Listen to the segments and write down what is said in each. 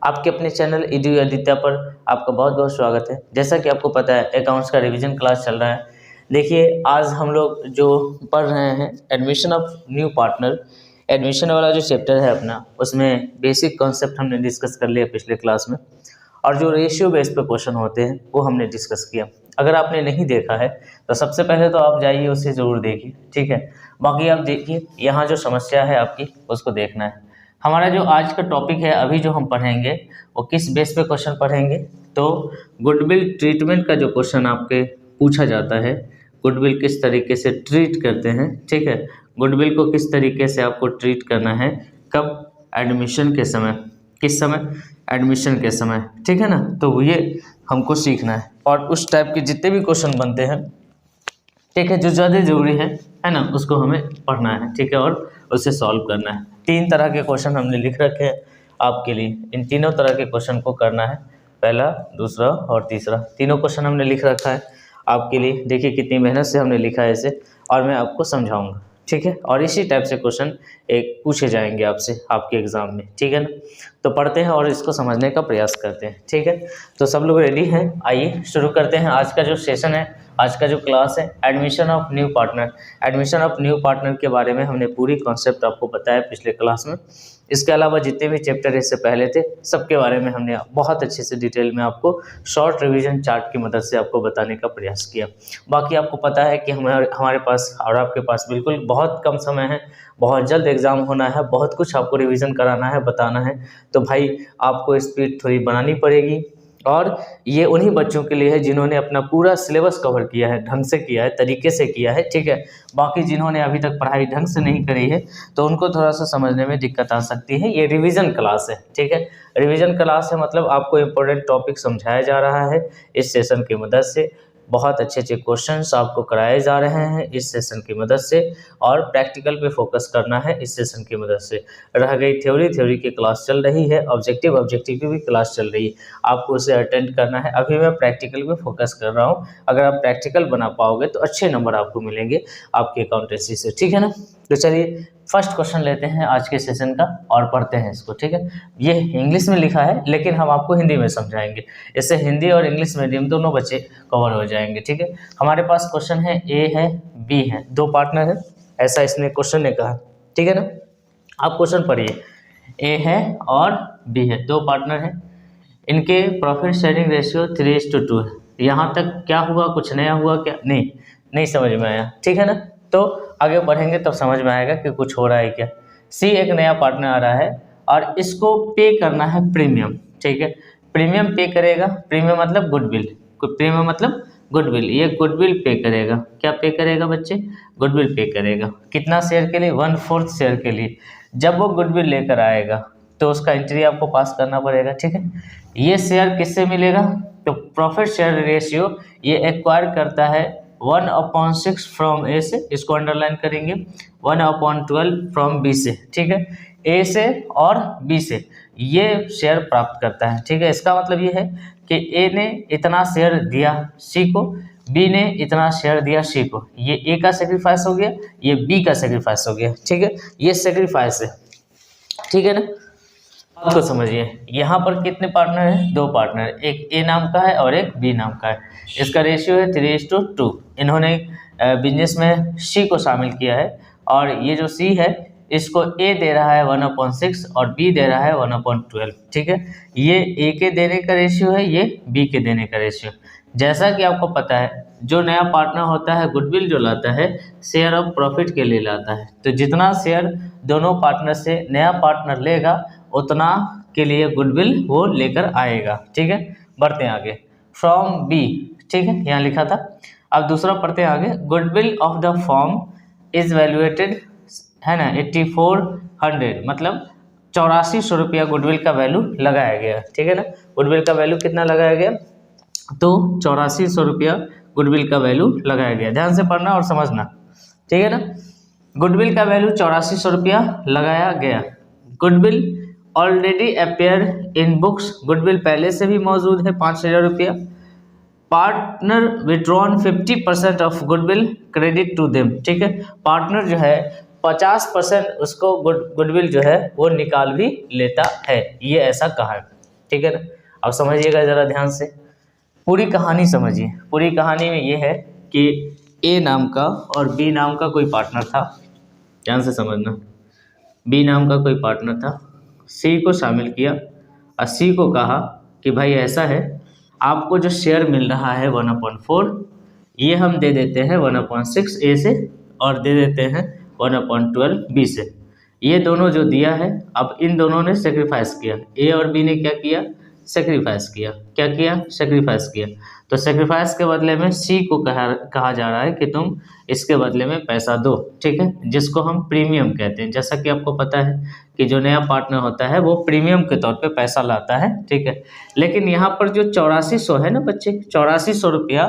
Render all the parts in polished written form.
आपके अपने channel Edu Aditya पर आपका बहुत बहुत स्वागत है। जैसा कि आपको पता है अकाउंट्स का रिवीजन क्लास चल रहा है। देखिए आज हम लोग जो पढ़ रहे हैं admission of new partner, admission वाला जो चैप्टर है अपना, उसमें बेसिक कॉन्सेप्ट हमने डिस्कस कर लिया पिछले क्लास में, और जो रेशियो बेस पे क्वेश्चन होते हैं वो हमने डिस्कस किया। अगर आपने नहीं देखा है तो सबसे पहले तो आप जाइए उसे ज़रूर देखिए, ठीक है। बाकी आप देखिए यहाँ जो समस्या है आपकी उसको देखना है। हमारा जो आज का टॉपिक है अभी जो हम पढ़ेंगे वो किस बेस पे क्वेश्चन पढ़ेंगे, तो गुडविल ट्रीटमेंट का जो क्वेश्चन आपके पूछा जाता है, गुडविल किस तरीके से ट्रीट करते हैं, ठीक है। गुडविल को किस तरीके से आपको ट्रीट करना है, कब, एडमिशन के समय, किस समय, एडमिशन के समय, ठीक है ना। तो ये हमको सीखना है और उस टाइप के जितने भी क्वेश्चन बनते हैं, ठीक है, जो ज़्यादा ज़रूरी है ना, उसको हमें पढ़ना है, ठीक है, और उसे सॉल्व करना है। 3 तरह के क्वेश्चन हमने लिख रखे हैं आपके लिए। इन तीनों तरह के क्वेश्चन को करना है, पहला, दूसरा और तीसरा। तीनों क्वेश्चन हमने लिख रखा है आपके लिए। देखिए कितनी मेहनत से हमने लिखा है इसे, और मैं आपको समझाऊंगा, ठीक है। और इसी टाइप से क्वेश्चन एक पूछे जाएंगे आपसे आपके एग्जाम में, ठीक है ना। तो पढ़ते हैं और इसको समझने का प्रयास करते हैं, ठीक है। तो सब लोग रेडी हैं, आइए शुरू करते हैं। आज का जो सेशन है, आज का जो क्लास है, admission of new partner. Admission of new partner के बारे में हमने पूरी कॉन्सेप्ट आपको बताया पिछले क्लास में। इसके अलावा जितने भी चैप्टर इससे पहले थे सबके बारे में हमने बहुत अच्छे से डिटेल में आपको शॉर्ट रिवीजन चार्ट की मदद से आपको बताने का प्रयास किया। बाकी आपको पता है कि हमारे पास और आपके पास बिल्कुल बहुत कम समय है, बहुत जल्द एग्ज़ाम होना है, बहुत कुछ आपको रिवीजन कराना है, बताना है। तो भाई आपको स्पीड थोड़ी बनानी पड़ेगी, और ये उन्हीं बच्चों के लिए है जिन्होंने अपना पूरा सिलेबस कवर किया है, ढंग से किया है, तरीके से किया है, ठीक है। बाकी जिन्होंने अभी तक पढ़ाई ढंग से नहीं करी है तो उनको थोड़ा सा समझने में दिक्कत आ सकती है। ये रिवीजन क्लास है, ठीक है। रिवीजन क्लास है मतलब आपको इम्पोर्टेंट टॉपिक समझाया जा रहा है इस सेशन की मदद से। बहुत अच्छे अच्छे क्वेश्चंस आपको कराए जा रहे हैं इस सेशन की मदद से, और प्रैक्टिकल पे फोकस करना है इस सेशन की मदद से। रह गई थ्योरी की क्लास चल रही है, ऑब्जेक्टिव की भी क्लास चल रही है, आपको उसे अटेंड करना है। अभी मैं प्रैक्टिकल पे फोकस कर रहा हूँ। अगर आप प्रैक्टिकल बना पाओगे तो अच्छे नंबर आपको मिलेंगे आपके अकाउंटेंसी से, ठीक है ना। तो चलिए फर्स्ट क्वेश्चन लेते हैं आज के सेशन का और पढ़ते हैं इसको, ठीक है। ये इंग्लिश में लिखा है लेकिन हम आपको हिंदी में समझाएंगे, इससे हिंदी और इंग्लिश मीडियम दोनों बच्चे कवर हो जाएंगे, ठीक है। हमारे पास क्वेश्चन है, ए है, बी है, 2 पार्टनर है, ऐसा इसने क्वेश्चन ने कहा, ठीक है ना। आप क्वेश्चन पढ़िए, ए है और बी है, 2 पार्टनर है, इनके प्रॉफिट शेयरिंग रेशियो 3:2 है। यहाँ तक क्या हुआ, कुछ नया हुआ क्या? नहीं समझ में आया, ठीक है ना। तो आगे बढ़ेंगे तब समझ में आएगा कि कुछ हो रहा है क्या। सी एक नया पार्टनर आ रहा है और इसको पे करना है प्रीमियम, ठीक है। प्रीमियम पे करेगा, प्रीमियम मतलब गुडविल, प्रीमियम मतलब गुडविल, ये गुडविल पे करेगा। क्या पे करेगा बच्चे? गुडविल पे करेगा। कितना शेयर के लिए? 1/4 शेयर के लिए। जब वो गुडविल लेकर आएगा तो उसका एंट्री आपको पास करना पड़ेगा, ठीक है। ये शेयर किससे मिलेगा? तो प्रॉफिट शेयर रेशियो ये एक्वायर करता है 1/6 फ्रॉम ए से, इसको अंडरलाइन करेंगे, 1/12 फ्रॉम बी से, ठीक है। ए से और बी से ये शेयर प्राप्त करता है, ठीक है। इसका मतलब ये है कि ए ने इतना शेयर दिया सी को, बी ने इतना शेयर दिया सी को। ये ए का सेक्रीफाइस हो गया, ये बी का सेक्रीफाइस हो गया, ठीक है। ये सेक्रीफाइस है, ठीक है ना। बात को समझिए, यहाँ पर कितने पार्टनर हैं? 2 पार्टनर, एक ए नाम का है और एक बी नाम का है। इसका रेशियो है 3:2। इन्होंने बिजनेस में सी को शामिल किया है, और ये जो सी है इसको ए दे रहा है 1/6 और बी दे रहा है 1/12, ठीक है। ये ए के देने का रेशियो है, ये बी के देने का रेशियो। जैसा कि आपको पता है जो नया पार्टनर होता है गुडविल जो लाता है शेयर ऑफ प्रॉफिट के लिए लाता है। तो जितना शेयर दोनों पार्टनर से नया पार्टनर लेगा उतना के लिए गुडविल वो लेकर आएगा, ठीक है। बढ़ते हैं आगे, फ्रॉम बी, ठीक है, यहाँ लिखा था। अब दूसरा पढ़ते हैं आगे, goodwill of the form is valuated, है ना, 8400, मतलब 8400 रुपया गुडविल का वैल्यू लगाया गया, ठीक है ना। गुडविल का वैल्यू कितना लगाया गया? तो 8400 रुपया गुडविल का वैल्यू लगाया गया। ध्यान से पढ़ना और समझना, ठीक है ना। गुडविल का वैल्यू 8400 रुपया लगाया गया। Goodwill already appear in books, goodwill पहले से भी मौजूद है 5000 रुपया। Partner withdrawn 50% of goodwill credit to them, ठीक है। पार्टनर जो है 50% उसको गुडविल जो है वो निकाल भी लेता है, ये ऐसा कहा है। ठीक है ना। अब समझिएगा ज़रा ध्यान से, पूरी कहानी समझिए। पूरी कहानी में ये है कि ए नाम का और बी नाम का कोई पार्टनर था, ध्यान से समझना। बी नाम का कोई पार्टनर था, सी को शामिल किया और सी को कहा कि भाई ऐसा है, आपको जो शेयर मिल रहा है 1/4 ये हम दे देते हैं 1/6 ए से और दे देते हैं 1/12 बी से। ये दोनों जो दिया है, अब इन दोनों ने सेक्रीफाइस किया। ए और बी ने क्या किया? सेक्रीफाइस किया। क्या किया? सेक्रीफाइस किया। तो सेक्रीफाइस के बदले में सी को कहा जा रहा है कि तुम इसके बदले में पैसा दो, ठीक है, जिसको हम प्रीमियम कहते हैं। जैसा कि आपको पता है कि जो नया पार्टनर होता है वो प्रीमियम के तौर पे पैसा लाता है, ठीक है। लेकिन यहाँ पर जो 8400 है ना बच्चे, 8400 रुपया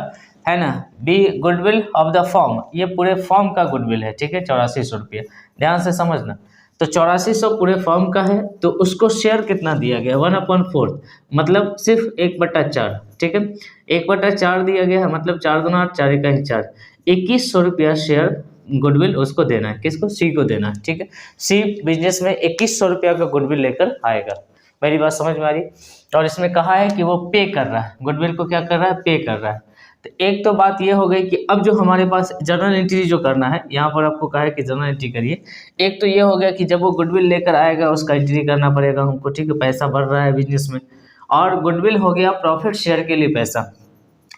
है ना, be goodwill of the form, ये पूरे फॉर्म का गुडविल है, ठीक है, 8400 रुपया, ध्यान से समझना। तो 8400 पूरे फॉर्म का है, तो उसको शेयर कितना दिया गया? 1/4, मतलब सिर्फ 1/4, ठीक है, 1/4 दिया गया है, मतलब 4 दूना 8, 4 एका 4, 2100 रुपया शेयर गुडविल उसको देना है। किसको? सी को देना है, ठीक है। सी बिजनेस में 2100 रुपया का गुडविल लेकर आएगा। मेरी बात समझ में आ रही? और इसमें कहा है कि वो पे कर रहा है, गुडविल को क्या कर रहा है? पे कर रहा है। तो एक तो बात ये हो गई कि अब जो हमारे पास जर्नल एंट्री जो करना है, यहाँ पर आपको कहा है कि जर्नल एंट्री करिए। एक तो ये हो गया कि जब वो गुडविल लेकर आएगा उसका एंट्री करना पड़ेगा हमको, ठीक है, पैसा बढ़ रहा है बिजनेस में। और गुडविल हो गया प्रॉफिट शेयर के लिए पैसा,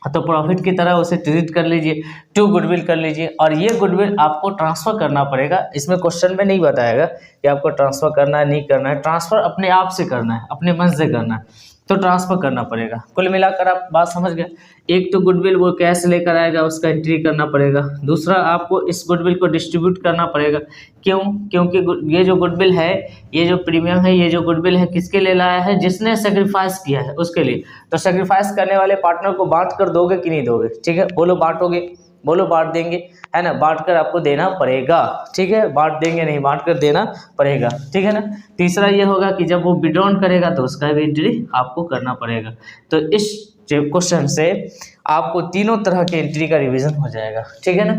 तो प्रॉफिट की तरह उसे ट्रीट कर लीजिए, टू गुडविल कर लीजिए। और ये गुडविल आपको ट्रांसफ़र करना पड़ेगा। इसमें क्वेश्चन में नहीं बताएगा कि आपको ट्रांसफ़र करना है नहीं करना है, ट्रांसफ़र अपने आप से करना है, अपने मन से करना है, तो ट्रांसफ़र करना पड़ेगा। कुल मिलाकर आप बात समझ गए। एक तो गुडविल वो कैश लेकर आएगा, उसका एंट्री करना पड़ेगा। दूसरा, आपको इस गुडविल को डिस्ट्रीब्यूट करना पड़ेगा। क्यों? क्योंकि ये जो गुडविल है, ये जो प्रीमियम है, ये जो गुडविल है, किसके लिए लाया है? जिसने सेक्रीफाइस किया है उसके लिए। तो सेक्रीफाइस करने वाले पार्टनर को बांट कर दोगे कि नहीं दोगे? ठीक है, बोलो बांटोगे, बोलो बांट देंगे, है ना, बांट कर आपको देना पड़ेगा, ठीक है, बांट देंगे नहीं, बांट कर देना पड़ेगा, ठीक है ना। तीसरा ये होगा कि जब वो विड्रॉन करेगा तो उसका भी एंट्री आपको करना पड़ेगा। तो इस क्वेश्चन से आपको तीनों तरह के एंट्री का रिवीजन हो जाएगा, ठीक है ना।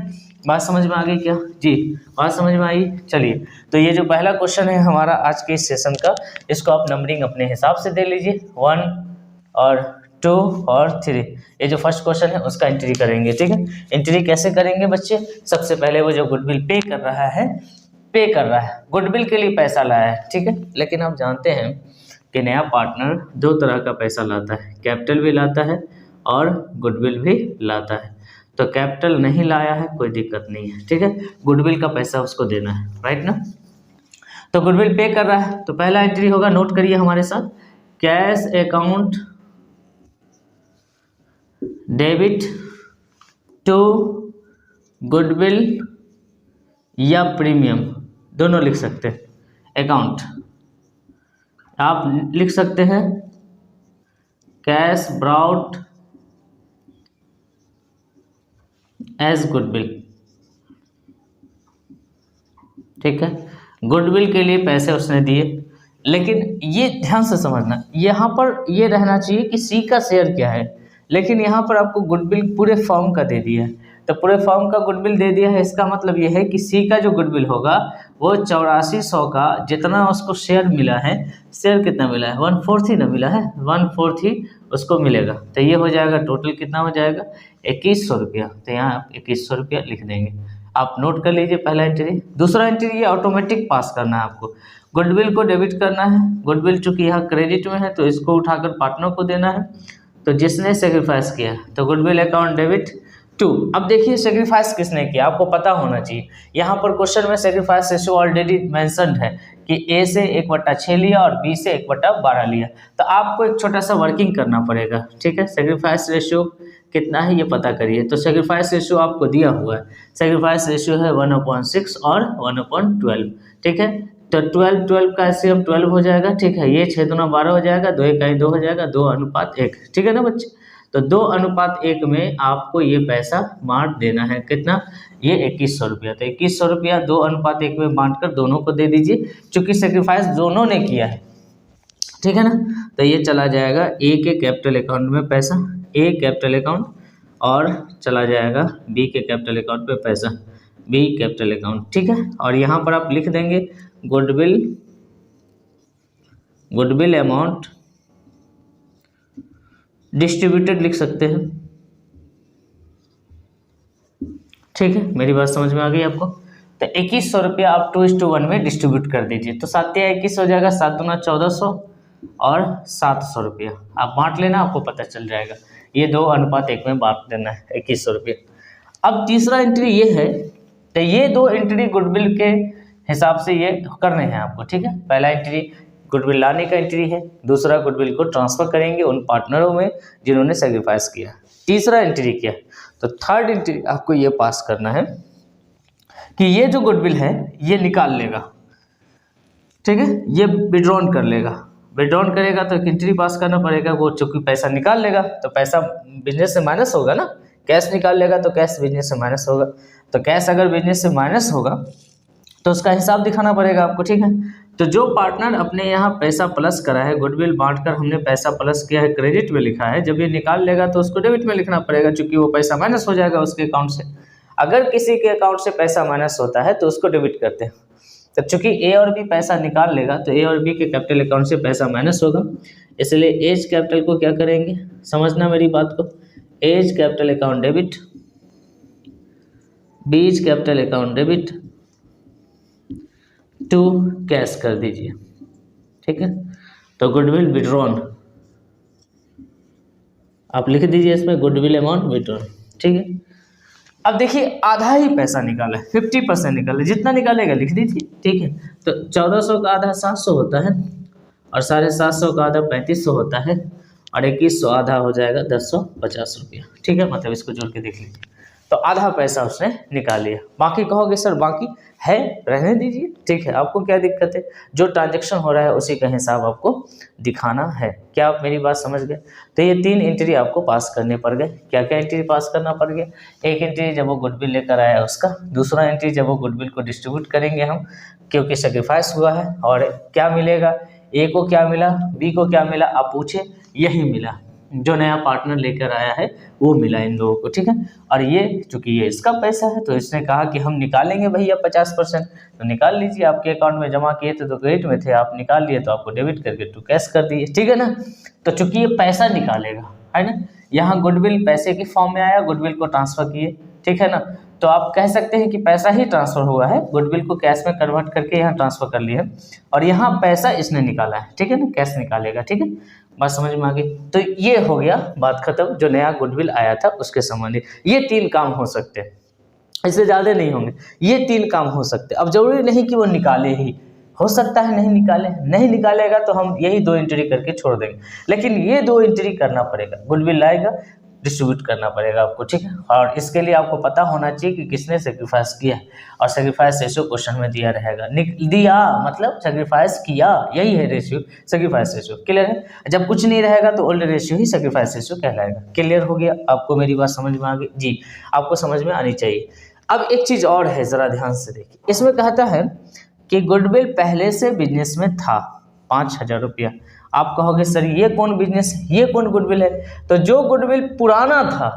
बात समझ में आ गई क्या? जी, बात समझ में आई। चलिए, तो ये जो पहला क्वेश्चन है हमारा आज के इस सेशन का, इसको आप नंबरिंग अपने हिसाब से दे लीजिए, 1 और 2 और 3। ये जो फर्स्ट क्वेश्चन है उसका एंट्री करेंगे, ठीक है। एंट्री कैसे करेंगे बच्चे? सबसे पहले वो जो गुडविल पे कर रहा है, गुडविल के लिए पैसा लाया है, ठीक है। लेकिन आप जानते हैं कि नया पार्टनर दो तरह का पैसा लाता है, कैपिटल भी लाता है और गुडविल भी लाता है। तो कैपिटल नहीं लाया है, कोई दिक्कत नहीं है, ठीक है, गुडविल का पैसा उसको देना है, राइट ना। तो गुडविल पे कर रहा है, तो पहला एंट्री होगा, नोट करिए हमारे साथ, cash account debit to goodwill या प्रीमियम, दोनों लिख सकते हैं। अकाउंट आप लिख सकते हैं कैश ब्राउट एज गुडविल, ठीक है। गुडविल के लिए पैसे उसने दिए, लेकिन ये ध्यान से समझना, यहाँ पर ये रहना चाहिए कि सी का शेयर क्या है, लेकिन यहाँ पर आपको गुडविल पूरे फर्म का दे दिया है। तो पूरे फर्म का गुडविल दे दिया है, इसका मतलब ये है कि सी का जो गुडविल होगा वो 8400 का जितना उसको शेयर मिला है, शेयर कितना मिला है? 1/4 ही ना मिला है, 1/4 ही उसको मिलेगा। तो ये हो जाएगा, टोटल कितना हो जाएगा? 2100 रुपया। तो यहाँ आप 2100 रुपया लिख देंगे। आप नोट कर लीजिए पहला एंट्री। दूसरा एंट्री ये ऑटोमेटिक पास करना है आपको, गुडविल को डेबिट करना है। गुडविल चूँकि यहाँ क्रेडिट में है तो इसको उठाकर पार्टनर को देना है, तो जिसने सेक्रीफाइस किया, तो गुडविल अकाउंट डेबिट टू। अब देखिए सेक्रीफाइस किसने किया, आपको पता होना चाहिए। यहाँ पर क्वेश्चन में सेक्रीफाइस रेशियो ऑलरेडी मेंशन्ड है कि ए से 1/6 लिया और बी से 1/12 लिया। तो आपको एक छोटा सा वर्किंग करना पड़ेगा, ठीक है। सेक्रीफाइस रेशियो कितना है ये पता करिए। तो सेक्रीफाइस रेशियो आपको दिया हुआ है, सेक्रीफाइस रेशियो है 1/6 और 1/12, ठीक है। तो 12 का एलसीएम 12 हो जाएगा, ठीक है। ये 6 दूना 12 हो जाएगा, 2 इकाई 2 हो जाएगा, 2:1, ठीक है ना बच्चे। तो 2:1 में आपको ये पैसा बांट देना है, कितना? ये 2100 रुपया। तो 2100 रुपया 2:1 में बांट कर दोनों को दे दीजिए, चूँकि सेक्रीफाइस दोनों ने किया है, ठीक है ना। तो ये चला जाएगा ए के कैपिटल अकाउंट में पैसा, ए कैपिटल अकाउंट, और चला जाएगा बी के कैपिटल अकाउंट पे पैसा, बी कैपिटल अकाउंट, ठीक है। और यहाँ पर आप लिख देंगे गुडविल अमाउंट डिस्ट्रीब्यूटेड लिख सकते हैं। ठीक है, मेरी बात समझ में आ गई आपको। तो 2100 रुपया आप 2:1 में डिस्ट्रीब्यूट कर दीजिए। तो 7 या 21 हो जाएगा, 7 दूना 1400 और 700 रुपया आप बांट लेना, आपको पता चल जाएगा। ये 2:1 में बांट देना है 2100 रुपया। अब तीसरा एंट्री ये है, तो ये 2 एंट्री गुडविल के हिसाब से ये करने हैं आपको। ठीक है, पहला एंट्री गुडविल लाने का एंट्री है, दूसरा गुडविल को ट्रांसफर करेंगे उन पार्टनरों में जिन्होंने सेक्रीफाइस किया। तीसरा एंट्री क्या है, तो थर्ड एंट्री आपको ये पास करना है कि ये जो गुडविल है ये निकाल लेगा। ठीक है, ये विड्रॉन कर लेगा। विड्रॉन करेगा तो एक एंट्री पास करना पड़ेगा, वो चूंकि पैसा निकाल लेगा तो पैसा बिजनेस से माइनस होगा ना, कैश निकाल लेगा तो कैश बिजनेस से माइनस होगा। तो कैश अगर बिजनेस से माइनस होगा तो उसका हिसाब दिखाना पड़ेगा आपको। ठीक है, तो जो पार्टनर अपने यहाँ पैसा प्लस करा है, गुडविल बांटकर हमने पैसा प्लस किया है, क्रेडिट में लिखा है, जब ये निकाल लेगा तो उसको डेबिट में लिखना पड़ेगा, क्योंकि वो पैसा माइनस हो जाएगा उसके अकाउंट से। अगर किसी के अकाउंट से पैसा माइनस होता है तो उसको डेबिट करते हैं। तो चूंकि ए और बी पैसा निकाल लेगा तो ए और बी के कैपिटल अकाउंट से पैसा माइनस होगा, इसलिए एज कैपिटल को क्या करेंगे, समझना मेरी बात को, A's capital account debit, B's capital account debit to cash कर दीजिए। ठीक है, तो गुडविल विड्रॉन आप लिख दीजिए इसमें, गुडविल अमाउंट विड्रॉन। ठीक है, अब देखिए आधा ही पैसा निकाला है, 50% निकाला, जितना निकालेगा लिख दीजिए। ठीक है, तो 1400 का आधा 700 होता है और 750 का आधा 3500 होता है और 2100 आधा हो जाएगा 1050 रुपया। ठीक है, मतलब इसको जोड़ के देख लीजिए, तो आधा पैसा उसने निकाल लिया। बाकी कहोगे सर बाकी है, रहने दीजिए। ठीक है, आपको क्या दिक्कत है, जो ट्रांजैक्शन हो रहा है उसी का हिसाब आपको दिखाना है। क्या आप मेरी बात समझ गए? तो ये 3 एंट्री आपको पास करने पड़ गए। क्या क्या एंट्री पास करना पड़ गया, एक एंट्री जब वो गुडविल लेकर आया उसका, दूसरा एंट्री जब वो गुडविल को डिस्ट्रीब्यूट करेंगे हम, क्योंकि सेक्रीफाइस हुआ है, और क्या मिलेगा, ए को क्या मिला, बी को क्या मिला, आप पूछे, यही मिला, जो नया पार्टनर लेकर आया है वो मिला इन लोगों को। ठीक है, और ये चूंकि ये इसका पैसा है तो इसने कहा कि हम निकालेंगे भैया 50%, तो निकाल लीजिए, आपके अकाउंट में जमा किए थे तो क्रेडिट में थे, आप निकाल लिए तो आपको डेबिट करके टू कैश कर दिए। ठीक है ना, तो चूंकि ये पैसा निकालेगा, है ना, यहाँ गुडविल पैसे की फॉर्म में आया, गुडविल को ट्रांसफर किए। ठीक है ना, तो आप कह सकते हैं कि पैसा ही ट्रांसफर हुआ है, गुडविल को कैश में कन्वर्ट करके यहाँ ट्रांसफर कर लिया और यहाँ पैसा इसने निकाला है। ठीक है ना, कैश निकालेगा। ठीक है, बात समझ में आ गई। तो ये हो गया, बात खत्म, जो नया गुडविल आया था उसके संबंधित ये 3 काम हो सकते हैं, इससे ज़्यादा नहीं होंगे, ये 3 काम हो सकते हैं। अब जरूरी नहीं कि वो निकाले ही, हो सकता है नहीं निकाले, नहीं निकालेगा तो हम यही 2 एंट्री करके छोड़ देंगे, लेकिन ये 2 एंट्री करना पड़ेगा, गुडविल लाएगा, डिस्ट्रीब्यूट करना पड़ेगा आपको। ठीक है, और इसके लिए आपको पता होना चाहिए कि किसने सेक्रीफाइस किया है, और सेक्रीफाइस रेशियो क्वेश्चन में दिया रहेगा, दिया मतलब सेक्रीफाइस किया, यही है रेशियो, सेक्रीफाइस रेशियो। क्लियर है, जब कुछ नहीं रहेगा तो ओल्ड रेशियो ही सेक्रीफाइस रेशियो कहलाएगा। क्लियर हो गया आपको, मेरी बात समझ में आ गई जी, आपको समझ में आनी चाहिए। अब एक चीज़ और है, ज़रा ध्यान से देखिए, इसमें कहता है कि गुडविल पहले से बिजनेस में था 5000 रुपया। आप कहोगे सर ये कौन बिजनेस है, ये कौन गुडविल है, तो जो गुडविल पुराना था,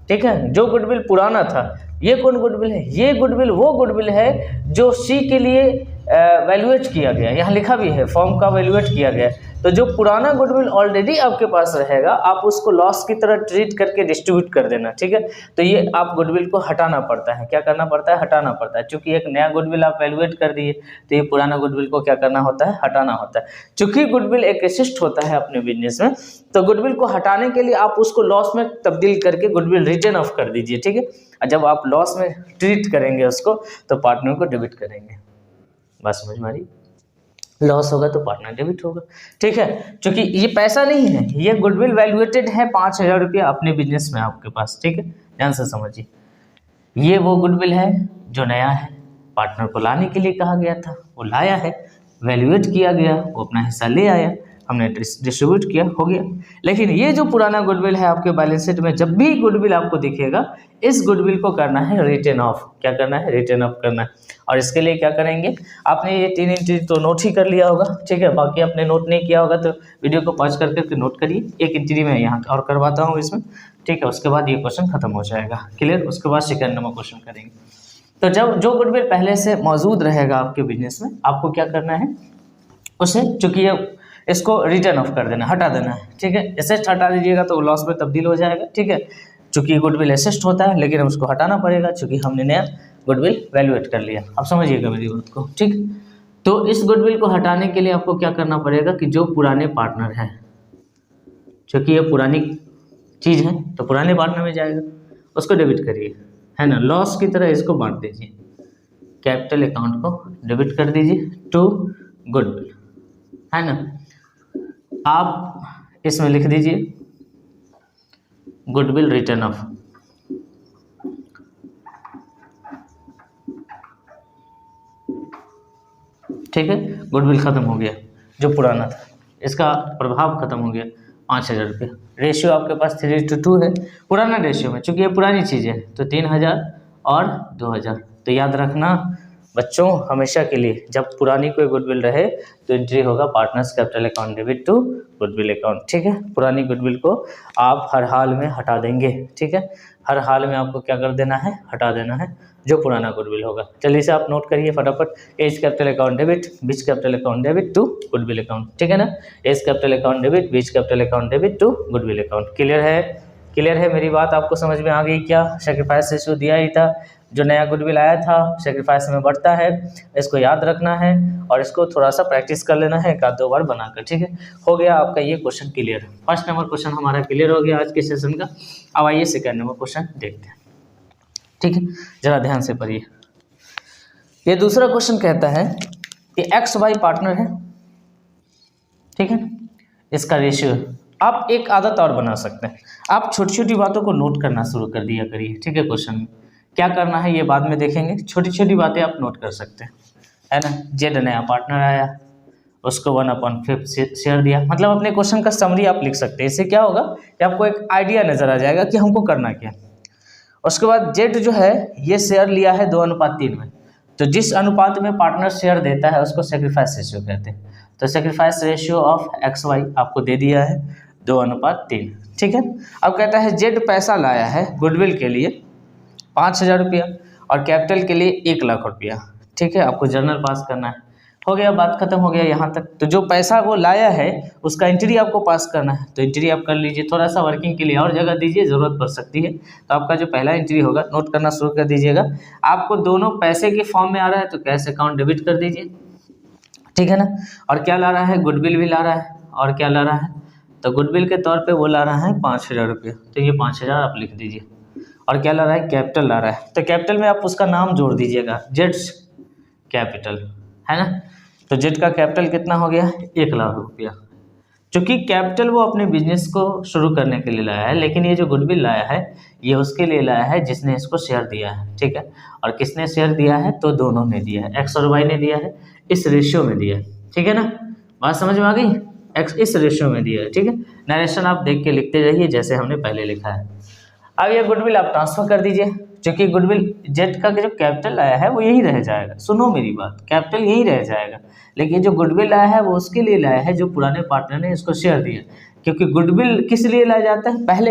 ठीक है, जो गुडविल पुराना था, ये कौन गुडविल है, ये गुडविल वो गुडविल है जो सी के लिए वैल्यूएट किया गया, यहाँ लिखा भी है फॉर्म का वैल्यूएट किया गया। तो जो पुराना गुडविल ऑलरेडी आपके पास रहेगा, आप उसको लॉस की तरह ट्रीट करके डिस्ट्रीब्यूट कर देना। ठीक है, तो ये आप गुडविल को हटाना पड़ता है, क्या करना पड़ता है, हटाना पड़ता है। चूंकि एक नया गुडविल आप वैल्यूएट कर दिए तो ये पुराना गुडविल को क्या करना होता है, हटाना होता है। चूंकि गुडविल एक एसेट होता है अपने बिजनेस में, तो गुडविल को हटाने के लिए आप उसको लॉस में तब्दील करके गुडविल रिटर्न ऑफ कर दीजिए। ठीक है, जब आप लॉस में ट्रीट करेंगे उसको तो पार्टनर को डेबिट करेंगे। बात समझ में आ रही, लॉस होगा तो पार्टनर डेबिट होगा। ठीक है, क्योंकि ये पैसा नहीं है, ये गुडविल वैल्यूएटेड है 5000 रुपया अपने बिजनेस में आपके पास। ठीक है, ध्यान से समझिए, ये वो गुडविल है जो नया है, पार्टनर को लाने के लिए कहा गया था, वो लाया है, वैल्यूएट किया गया, वो अपना हिस्सा ले आया, हमने डिस्ट्रीब्यूट किया, हो गया। लेकिन ये जो पुराना गुडविल है आपके बैलेंस शीट में, जब भी गुडविल आपको दिखेगा, इस गुडविल को करना है रिटर्न ऑफ। क्या करना है, रिटर्न ऑफ करना है। और इसके लिए क्या करेंगे, आपने ये 3 एंट्री तो नोट ही कर लिया होगा। ठीक है, बाकी आपने नोट नहीं किया होगा तो वीडियो को पॉज करके नोट करिए। एक एंट्री में यहाँ और करवाता हूँ इसमें। ठीक है, उसके बाद ये क्वेश्चन खत्म हो जाएगा। क्लियर, उसके बाद सेकंड नंबर क्वेश्चन करेंगे। तो जब जो गुडविल पहले से मौजूद रहेगा आपके बिजनेस में, आपको क्या करना है, उसे, चूंकि ये इसको रिटर्न ऑफ कर देना, हटा देना है, ठीक है। एसेट हटा दीजिएगा तो लॉस में तब्दील हो जाएगा, ठीक है। चूंकि गुडविल एसेट होता है लेकिन हम उसको हटाना पड़ेगा चूंकि हमने नया गुडविल वैल्यूएट कर लिया। अब समझिएगा मेरी बात को, ठीक। तो इस गुडविल को हटाने के लिए आपको क्या करना पड़ेगा कि जो पुराने पार्टनर हैं, क्योंकि ये पुरानी चीज़ है तो पुराने पार्टनर में जाएगा, उसको डेबिट करिए, है ना। लॉस की तरह इसको बांट दीजिए, कैपिटल अकाउंट को डेबिट कर दीजिए टू गुडविल, है ना। आप इसमें लिख दीजिए गुडविल रिटर्न ऑफ, ठीक है। गुडविल खत्म हो गया, जो पुराना था इसका प्रभाव खत्म हो गया, 5,000 रुपये। रेशियो आपके पास 3:2 है पुराना रेशियो में, चूंकि ये पुरानी चीज़ है तो 3,000 और 2,000। तो याद रखना बच्चों, हमेशा के लिए जब पुरानी कोई गुडविल रहे तो एंट्री होगा partners capital account debit to goodwill account, ठीक है। पुरानी गुडविल को आप हर हाल में हटा देंगे, ठीक है। हर हाल में आपको क्या कर देना है, हटा देना है जो पुराना गुडविल होगा। चलिए इसे आप नोट करिए फटाफट, A's capital account debit, B's capital account debit to goodwill account, ठीक है ना। A's capital account debit, B's capital account debit to goodwill account. Clear है? क्लियर है मेरी बात, आपको समझ में आ गई क्या? सेक्रीफाइस रेशियो दिया ही था, जो नया गुडविल आया था सेक्रीफाइस में बढ़ता है, इसको याद रखना है और इसको थोड़ा सा प्रैक्टिस कर लेना है 1-2 बार बनाकर, ठीक है। हो गया आपका ये question clear. First number question हमारा क्लियर हो गया आज के सेशन का। अब आइए सेकंड नंबर क्वेश्चन देखते हैं, ठीक है। जरा ध्यान से पढ़िए। ये दूसरा क्वेश्चन कहता है कि एक्स वाई पार्टनर है, ठीक है। इसका रेशियो, आप एक आदत और बना सकते हैं, आप छोटी छोटी बातों को नोट करना शुरू कर दिया करिए, ठीक है। क्वेश्चन में क्या करना है ये बाद में देखेंगे, छोटी छोटी बातें आप नोट कर सकते हैं, है ना। जेड नया पार्टनर आया, उसको 1/5 शेयर दिया, मतलब अपने क्वेश्चन का समरी आप लिख सकते हैं। इससे क्या होगा कि आपको एक आइडिया नजर आ जाएगा कि हमको करना क्या। उसके बाद जेड जो है ये शेयर लिया है 2:3 में, तो जिस अनुपात में पार्टनर शेयर देता है उसको सेक्रीफाइस रेशियो कहते हैं। तो sacrifice ratio of X Y आपको दे दिया है 2:3, ठीक है। अब कहता है जेड पैसा लाया है गुडविल के लिए 5,000 रुपया और कैपिटल के लिए 1,00,000 रुपया, ठीक है। आपको जर्नल पास करना है। हो गया, बात खत्म हो गया यहाँ तक। तो जो पैसा वो लाया है उसका एंट्री आपको पास करना है, तो एंट्री आप कर लीजिए। थोड़ा सा वर्किंग के लिए और जगह दीजिए, ज़रूरत पड़ सकती है। तो आपका जो पहला एंट्री होगा नोट करना शुरू कर दीजिएगा। आपको दोनों पैसे के फॉर्म में आ रहा है तो कैश अकाउंट डेबिट कर दीजिए, ठीक है ना। और क्या ला रहा है, गुडविल भी ला रहा है, और क्या ला रहा है, तो गुडविल के तौर पे वो ला रहा है 5,000 रुपये, तो ये 5,000 आप लिख दीजिए। और क्या ला रहा है, कैपिटल ला रहा है, तो कैपिटल में आप उसका नाम जोड़ दीजिएगा, जेड्स कैपिटल, है ना। तो जेड का कैपिटल कितना हो गया, 1,00,000 रुपया। चूँकि कैपिटल वो अपने बिजनेस को शुरू करने के लिए लाया है, लेकिन ये जो गुडविल लाया है ये उसके लिए लाया है जिसने इसको शेयर दिया है, ठीक है। और किसने शेयर दिया है, तो दोनों ने दिया है, एक्स और वाई ने दिया है, इस रेशियो में दिया है, ठीक है ना। बात समझ में आ गई, एक्स इस रेशियो में दिया है, ठीक है। नरेशन आप देख के लिखते जाइए जैसे हमने पहले लिखा है। अब ये गुडविल आप ट्रांसफर कर दीजिए, क्योंकि गुडविल जेड का जो कैपिटल आया है वो यही रह जाएगा। सुनो मेरी बात, कैपिटल यही रह जाएगा, लेकिन जो गुडविल आया है वो उसके लिए लाया है जो पुराने पार्टनर ने इसको शेयर दिया। क्योंकि गुडविल किस लिए लाया जाता है, पहले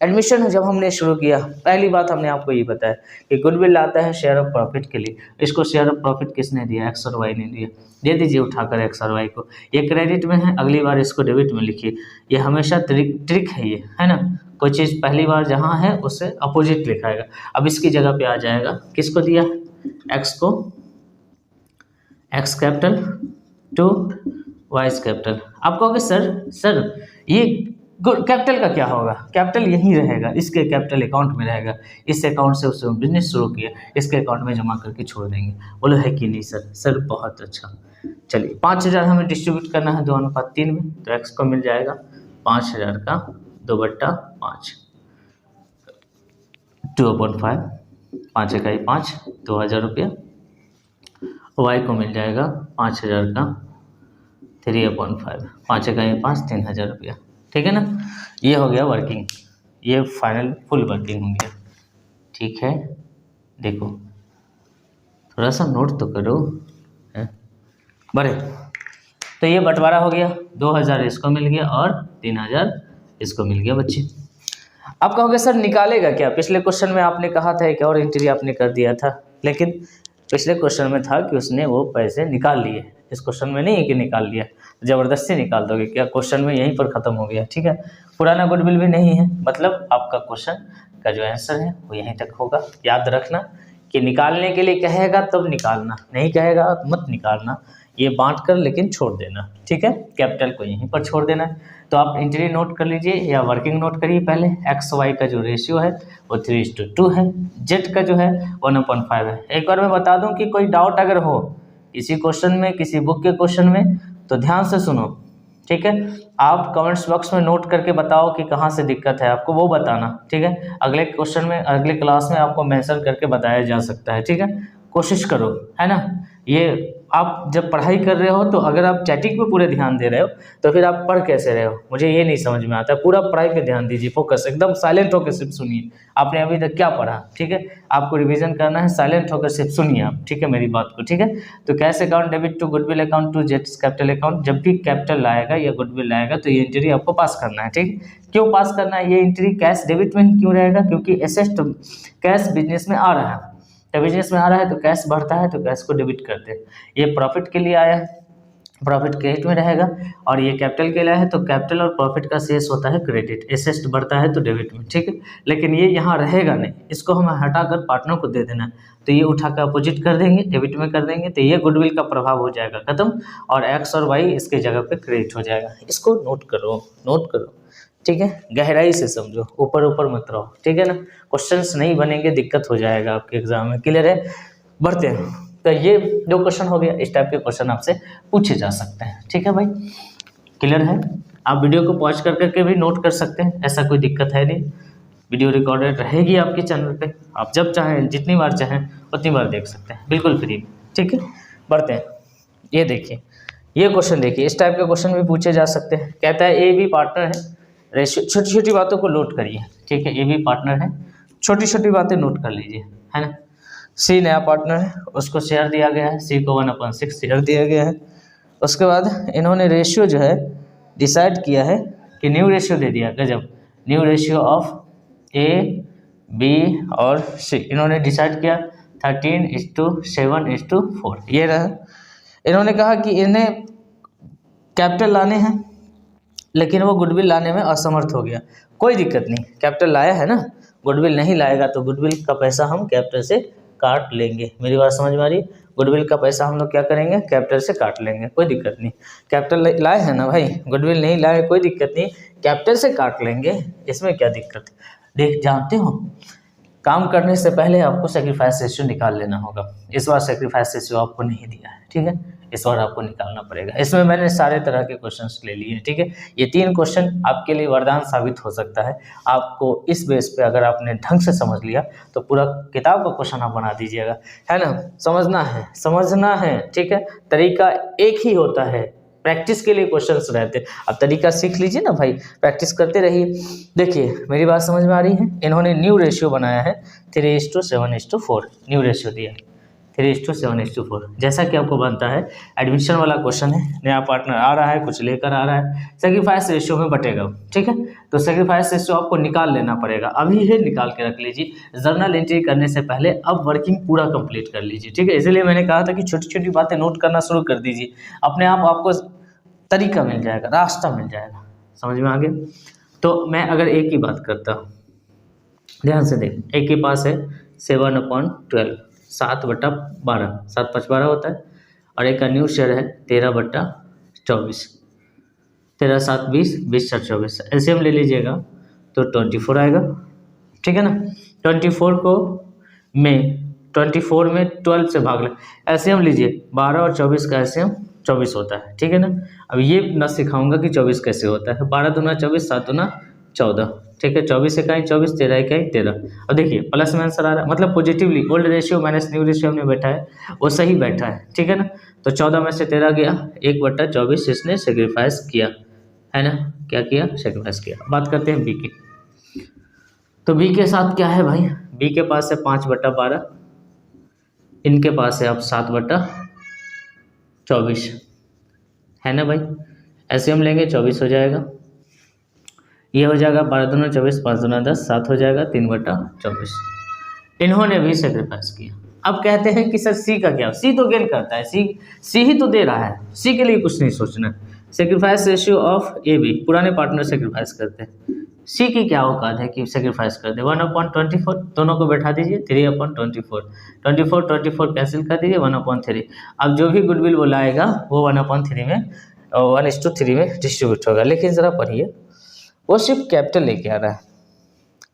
एडमिशन जब हमने शुरू किया पहली बात हमने आपको ये बताया कि गुडविल लाता है शेयर ऑफ प्रॉफिट के लिए। इसको शेयर ऑफ प्रॉफिट किसने दिया, एक्स और वाई ने दिया। दे दीजिए उठाकर एक्स और वाई को, ये क्रेडिट में है, अगली बार इसको डेबिट में लिखिए। ये हमेशा ट्रिक है ये, है ना। कोई चीज़ पहली बार जहाँ है उससे अपोजिट लिखाएगा। अब इसकी जगह पे आ जाएगा, किसको दिया, एक्स को X capital to Y's capital. आप कहोगे सर ये कैपिटल का क्या होगा, कैपिटल यहीं रहेगा, इसके कैपिटल अकाउंट में रहेगा। इस अकाउंट से उसने बिजनेस शुरू किया, इसके अकाउंट में जमा करके छोड़ देंगे। बोलो है कि नहीं सर बहुत अच्छा। चलिए 5,000 हमें डिस्ट्रीब्यूट करना है 2:3 में, तो एक्स को मिल जाएगा 5,000 का 2/5, 2/5, 5 इकाई 5, 2,000 रुपया। वाई को मिल जाएगा 5,000 का 3/5, 5 इकाई 5, 3,000 रुपया, ठीक है ना। ये हो गया वर्किंग, ये फाइनल फुल वर्किंग हो गया, ठीक है। देखो थोड़ा सा नोट तो करो है बड़े। तो ये बंटवारा हो गया, 2,000 इसको मिल गया और 3,000 इसको मिल गया बच्चे। आप कहोगे सर निकालेगा क्या, पिछले क्वेश्चन में आपने कहा था एक और एंट्री आपने कर दिया था, लेकिन पिछले क्वेश्चन में था कि उसने वो पैसे निकाल लिए, इस क्वेश्चन में नहीं है कि निकाल लिया। ज़बरदस्ती निकाल दोगे क्या? क्वेश्चन में यहीं पर ख़त्म हो गया, ठीक है। पुराना गुडविल भी नहीं है, मतलब आपका क्वेश्चन का जो आंसर है वो यहीं तक होगा। याद रखना कि निकालने के लिए कहेगा तब निकालना, नहीं कहेगा मत निकालना, ये बांट कर लेकिन छोड़ देना, ठीक है। कैपिटल को यहीं पर छोड़ देना है। तो आप इंट्री नोट कर लीजिए या वर्किंग नोट करिए। पहले एक्स वाई का जो रेशियो है वो 3:2 है, जेड का जो है 1/5 है। एक बार मैं बता दूं कि कोई डाउट अगर हो किसी क्वेश्चन में, किसी बुक के क्वेश्चन में, तो ध्यान से सुनो, ठीक है। आप कमेंट्स बॉक्स में नोट करके बताओ कि कहाँ से दिक्कत है आपको, वो बताना, ठीक है। अगले क्वेश्चन में, अगले क्लास में आपको मेंशन करके बताया जा सकता है, ठीक है। कोशिश करो, है ना। ये आप जब पढ़ाई कर रहे हो तो अगर आप चैटिंग पे पूरे ध्यान दे रहे हो तो फिर आप पढ़ कैसे रहे हो, मुझे ये नहीं समझ में आता। पूरा पढ़ाई पे ध्यान दीजिए, फोकस एकदम साइलेंट होकर सिर्फ सुनिए। आपने अभी तक क्या पढ़ा, ठीक है। आपको रिवीजन करना है, साइलेंट होकर सिर्फ सुनिए आप, ठीक है, मेरी बात को, ठीक है। तो cash account debit to goodwill account to जेट्स कैपिटल अकाउंट, जब भी कैपिटल लाएगा या गुडविल लाएगा तो ये एंट्री आपको पास करना है, ठीक। क्यों पास करना है ये एंट्री? कैश डेबिट में ही क्यों रहेगा? क्योंकि एसेट कैश बिजनेस में आ रहा है, तो बिजनेस में आ रहा है तो कैश बढ़ता है तो कैश को डेबिट करते हैं। ये प्रॉफिट के लिए आया है, प्रॉफिट क्रेडिट में रहेगा, और ये कैपिटल के लिए है तो कैपिटल और प्रॉफिट का शेष होता है क्रेडिट, एसेट बढ़ता है तो डेबिट में, ठीक है। लेकिन ये यहाँ रहेगा नहीं, इसको हम हटाकर पार्टनर को दे देना, तो ये उठाकर अपोजिट कर देंगे, डेबिट में कर देंगे, तो ये गुडविल का प्रभाव हो जाएगा खत्म, और एक्स और वाई इसके जगह पे क्रेडिट हो जाएगा। इसको नोट करो, नोट करो, ठीक है। गहराई से समझो, ऊपर ऊपर मत रहो, ठीक है ना। क्वेश्चंस नहीं बनेंगे, दिक्कत हो जाएगा आपके एग्जाम में, क्लियर है। बढ़ते हैं, तो ये जो क्वेश्चन हो गया, इस टाइप के क्वेश्चन आपसे पूछे जा सकते हैं, ठीक है भाई, क्लियर है। आप वीडियो को पॉज कर करके भी नोट कर सकते हैं, ऐसा कोई दिक्कत है नहीं। वीडियो रिकॉर्डेड रहेगी आपके चैनल पे, आप जब चाहें जितनी बार चाहें उतनी बार देख सकते हैं, बिल्कुल फ्री, ठीक है। बढ़ते हैं, ये देखिए, ये क्वेश्चन देखिए, इस टाइप के क्वेश्चन भी पूछे जा सकते हैं। कहता है ए बी पार्टनर है, रेशियो, छोटी छोटी बातों को नोट करिए, ठीक है। ए बी पार्टनर है, छोटी छोटी बातें नोट कर लीजिए, है ना। सी नया पार्टनर है, उसको शेयर दिया गया है, सी को 1/6 शेयर दिया गया है। उसके बाद इन्होंने रेशियो जो है डिसाइड किया है कि न्यू रेशियो दे दिया, गजब, new ratio of A B और सी इन्होंने डिसाइड किया 13:7:4, ये रहा। इन्होंने कहा कि इन्हें कैपिटल लाने हैं लेकिन वो गुडविल लाने में असमर्थ हो गया। कोई दिक्कत नहीं, कैपिटल लाया है ना, गुडविल नहीं लाएगा तो गुडविल का पैसा हम कैपिटल से काट लेंगे। मेरी बात समझ में आ रही है? गुडविल का पैसा हम लोग क्या करेंगे, कैपिटल से काट लेंगे, कोई दिक्कत नहीं। कैपिटल लाए है ना भाई, गुडविल नहीं लाए, कोई दिक्कत नहीं, कैपिटल से काट लेंगे, इसमें क्या दिक्कत। देख, जानते हो काम करने से पहले आपको सेक्रीफाइस रेशियो निकाल लेना होगा। इस बार सेक्रीफाइस रेशियो आपको नहीं दिया है, ठीक है, इस बार आपको निकालना पड़ेगा। इसमें मैंने सारे तरह के क्वेश्चंस ले लिए हैं, ठीक है। ये 3 क्वेश्चन आपके लिए वरदान साबित हो सकता है। आपको इस बेस पे अगर आपने ढंग से समझ लिया तो पूरा किताब का क्वेश्चन आप बना दीजिएगा, है ना। समझना है, ठीक है। तरीका एक ही होता है, प्रैक्टिस के लिए क्वेश्चंस रहते हैं। अब तरीका सीख लीजिए ना भाई, प्रैक्टिस करते रहिए। देखिए, मेरी बात समझ में आ रही है। इन्होंने न्यू रेशियो बनाया है 3:7:4, न्यू रेशियो दिया 3:7:4, जैसा कि आपको बनता है। एडमिशन वाला क्वेश्चन है, नया पार्टनर आ रहा है, कुछ लेकर आ रहा है, सेक्रीफाइस रेशियो में बटेगा, ठीक है। तो सेक्रीफाइस रेशियो आपको निकाल लेना पड़ेगा, अभी ही निकाल के रख लीजिए। जर्नल एंट्री करने से पहले अब वर्किंग पूरा कंप्लीट कर लीजिए, ठीक है। इसलिए मैंने कहा था कि छोटी छोटी बातें नोट करना शुरू कर दीजिए, अपने आप आपको तरीका मिल जाएगा, रास्ता मिल जाएगा, समझ में आ गया। तो मैं अगर एक की बात करता हूँ, ध्यान से देख, एक के पास है 7/12, 7/12, 7×5=12 होता है, और एक का न्यू शेयर है 13/24, 13×7=20, 20×7=24, एलसीएम ले लीजिएगा तो 24 आएगा, ठीक है ना। 24 में 12 से भाग ले, एलसीएम लीजिए, 12 और 24 का एलसीएम 24 होता है, ठीक है ना। अब ये ना सिखाऊंगा कि 24 कैसे होता है। 12 दूना 24, 7 दूना 14, ठीक है। 24 इकाई 24, 13 इकाई 13। अब देखिए प्लस में आंसर आ रहा है, मतलब positively old ratio minus new ratio हमने बैठा है वो सही बैठा है, ठीक है ना। तो 14 में से 13 गया, 1/24 इसने सेक्रीफाइस किया, है ना। क्या किया, सेक्रीफाइस किया। बात करते हैं बी की। तो बी के साथ क्या है भाई, बी के पास है 5/12, इनके पास है अब 7/24, है ना भाई। ऐसे हम लेंगे 24 हो जाएगा, ये हो जाएगा 12 दूना 24, 5 दूना 10, 7 हो जाएगा 3/24। इन्होंने भी सेक्रीफाइस किया। अब कहते हैं कि सर सी का क्या, सी तो गेन करता है, सी ही तो दे रहा है, सी के लिए कुछ नहीं सोचना, sacrifice ratio of A B, पुराने पार्टनर सेक्रीफाइस करते हैं। सी की क्या औकात है कि सेक्रीफाइस कर दे, 1/24, दोनों को बैठा दीजिए, 3/24, 24 कैंसिल कर दीजिए, 1/3। अब जो भी गुडविल वो लाएगा वो 1/3 में 1:3 में डिस्ट्रीब्यूट होगा। लेकिन ज़रा पढ़िए, वो सिर्फ कैपिटल लेके आ रहा है,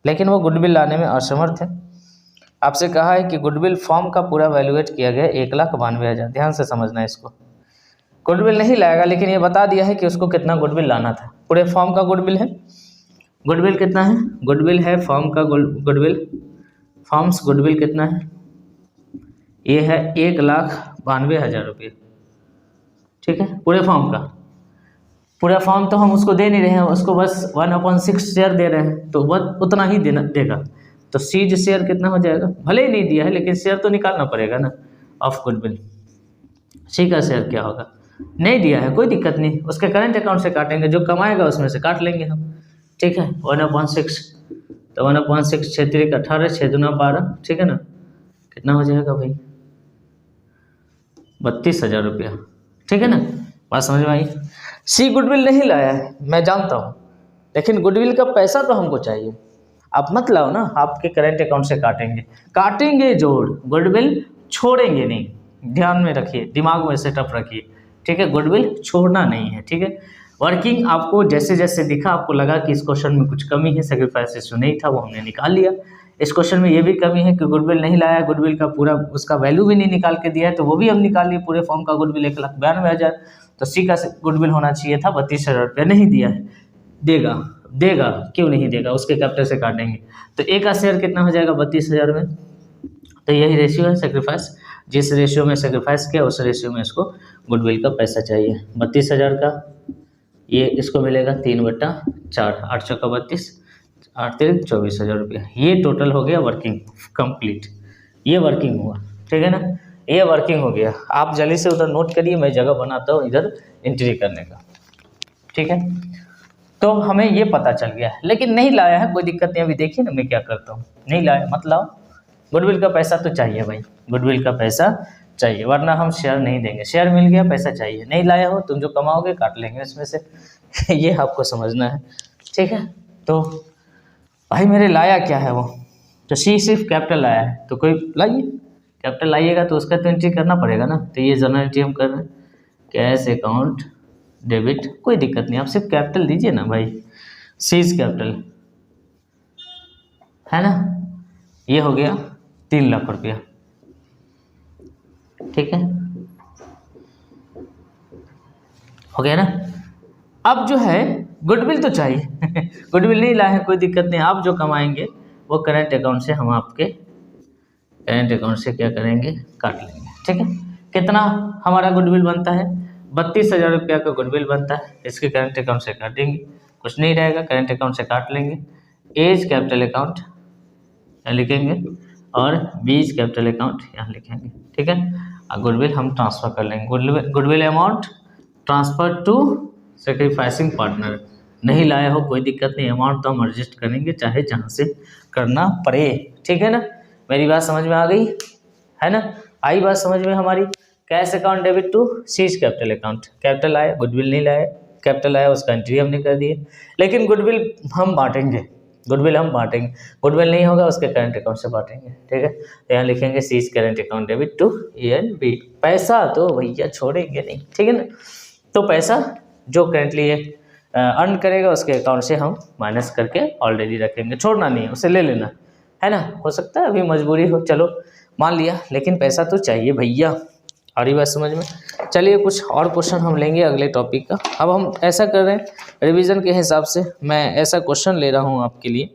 लेकिन वो गुडविल लाने में असमर्थ है। आपसे कहा है कि गुडविल फॉर्म का पूरा वैल्यूएट किया गया 1,92,000। ध्यान से समझना है इसको। गुडविल नहीं लाएगा, लेकिन ये बता दिया है कि उसको कितना गुडविल लाना था। पूरे फॉर्म का गुडविल है। गुडविल कितना है? गुडविल है फॉर्म का गुडविल, फॉर्म्स गुडविल कितना है? ये है 1,92,000 रुपये। ठीक है, पूरे फॉर्म का। पूरा फॉर्म तो हम उसको दे नहीं रहे हैं, उसको बस 1/6 शेयर दे रहे हैं, तो बस उतना ही देगा। तो सीज शेयर कितना हो जाएगा? भले ही नहीं दिया है, लेकिन शेयर तो निकालना पड़ेगा ना ऑफ गुडविल। सी का शेयर क्या होगा? नहीं दिया है, कोई दिक्कत नहीं, उसके करंट अकाउंट से काटेंगे, जो कमाएगा उसमें से काट लेंगे हम। ठीक है, 1/6, तो 1/6 6 3 18, 6 दूना 12, ठीक है ना, कितना हो जाएगा भाई? 32,000 रुपया। ठीक है ना, बात समझ में आई? सी गुडविल नहीं लाया है, मैं जानता हूँ, लेकिन गुडविल का पैसा तो हमको चाहिए। आप मत लाओ ना, आपके करंट अकाउंट से काटेंगे जोड़, गुडविल छोड़ेंगे नहीं। ध्यान में रखिए, दिमाग में सेटअप रखिए। ठीक है, गुडविल छोड़ना नहीं है। ठीक है, वर्किंग आपको जैसे जैसे दिखा, आपको लगा कि इस क्वेश्चन में कुछ कमी है, सेक्रीफाइस रेशियो नहीं था, वो हमने निकाल लिया। इस क्वेश्चन में ये भी कमी है कि गुडविल नहीं लाया, गुडविल का पूरा उसका वैल्यू भी नहीं निकाल के दिया है, तो वो भी हम निकाल लिए। पूरे फॉर्म का गुडविल 1,92,000, तो सी का गुडविल होना चाहिए था 32,000 रुपया, नहीं दिया है। देगा क्यों नहीं देगा? उसके कैपिटल से काटेंगे, तो ए का शेयर कितना हो जाएगा 32,000 में? तो यही रेशियो है सेक्रीफाइस। जिस रेशियो में सेक्रीफाइस किया उस रेशियो में इसको गुडविल का पैसा चाहिए। 32,000 का ये इसको मिलेगा 3/4, 8 चौका 32, 8 3 24,000 रुपया। ये टोटल हो गया वर्किंग कंप्लीट। ये वर्किंग हुआ, ठीक है ना, ये वर्किंग हो गया। आप जल्दी से उधर नोट करिए, मैं जगह बनाता हूँ इधर एंट्री करने का। ठीक है, तो हमें ये पता चल गया है, लेकिन नहीं लाया है, कोई दिक्कत नहीं। अभी देखिए ना मैं क्या करता हूँ, नहीं लाया मत लाओ, गुडविल का पैसा तो चाहिए भाई, गुडविल का पैसा चाहिए, वरना हम शेयर नहीं देंगे। शेयर मिल गया, पैसा चाहिए। नहीं लाया हो, तुम जो कमाओगे काट लेंगे इसमें से ये आपको समझना है। ठीक है, तो भाई मेरे लाया क्या है वो, तो सी सिर्फ कैपिटल लाया है, तो कोई लाइए, कैपिटल लाइएगा तो उसका तो एंट्री करना पड़ेगा ना। तो ये जनरल एंट्री हम कर रहे हैं, कैश अकाउंट डेबिट, कोई दिक्कत नहीं, आप सिर्फ कैपिटल दीजिए ना भाई, सीज कैपिटल है ना। ये हो गया 3 लाख रुपया। ठीक है, हो गया ना। अब जो है गुडविल तो चाहिए गुडविल नहीं लाए हैं, कोई दिक्कत नहीं, आप जो कमाएंगे वो करंट अकाउंट से हम आपके करंट अकाउंट से क्या करेंगे, काट लेंगे। ठीक है, कितना हमारा गुडविल बनता है? 32,000 रुपया का गुडविल बनता है, इसके करंट अकाउंट से काटेंगे, कुछ नहीं रहेगा, करंट अकाउंट से काट लेंगे। एज कैपिटल अकाउंट यहाँ लिखेंगे और बीज कैपिटल अकाउंट यहाँ लिखेंगे। ठीक है, और गुडविल हम ट्रांसफ़र कर लेंगे। Goodwill amount transfer to sacrificing partner. नहीं लाया हो कोई दिक्कत नहीं, अमाउंट तो हम एडजस्ट करेंगे, चाहे जहाँ से करना पड़े। ठीक है ना, मेरी बात समझ में आ गई है ना? आई बात समझ में हमारी? Cash account debit to C's capital account. Capital आया, गुडविल नहीं लाया, कैपिटल आया उसका एंट्री हमने कर दिए, लेकिन गुडविल हम बांटेंगे, गुडविल गुडविल नहीं होगा उसके करंट अकाउंट से बांटेंगे। ठीक है, तो यहाँ लिखेंगे C's current account debit to ENB। पैसा तो भैया छोड़ेंगे नहीं, ठीक है ना। तो पैसा जो करेंटली ये अर्न करेगा उसके अकाउंट से हम माइनस करके ऑलरेडी रखेंगे, छोड़ना नहीं है, उसे ले लेना है ना। हो सकता है अभी मजबूरी हो, चलो मान लिया, लेकिन पैसा तो चाहिए भैया। और ये बात समझ में? चलिए कुछ और क्वेश्चन हम लेंगे अगले टॉपिक का। अब हम ऐसा कर रहे हैं, रिवीजन के हिसाब से मैं ऐसा क्वेश्चन ले रहा हूँ आपके लिए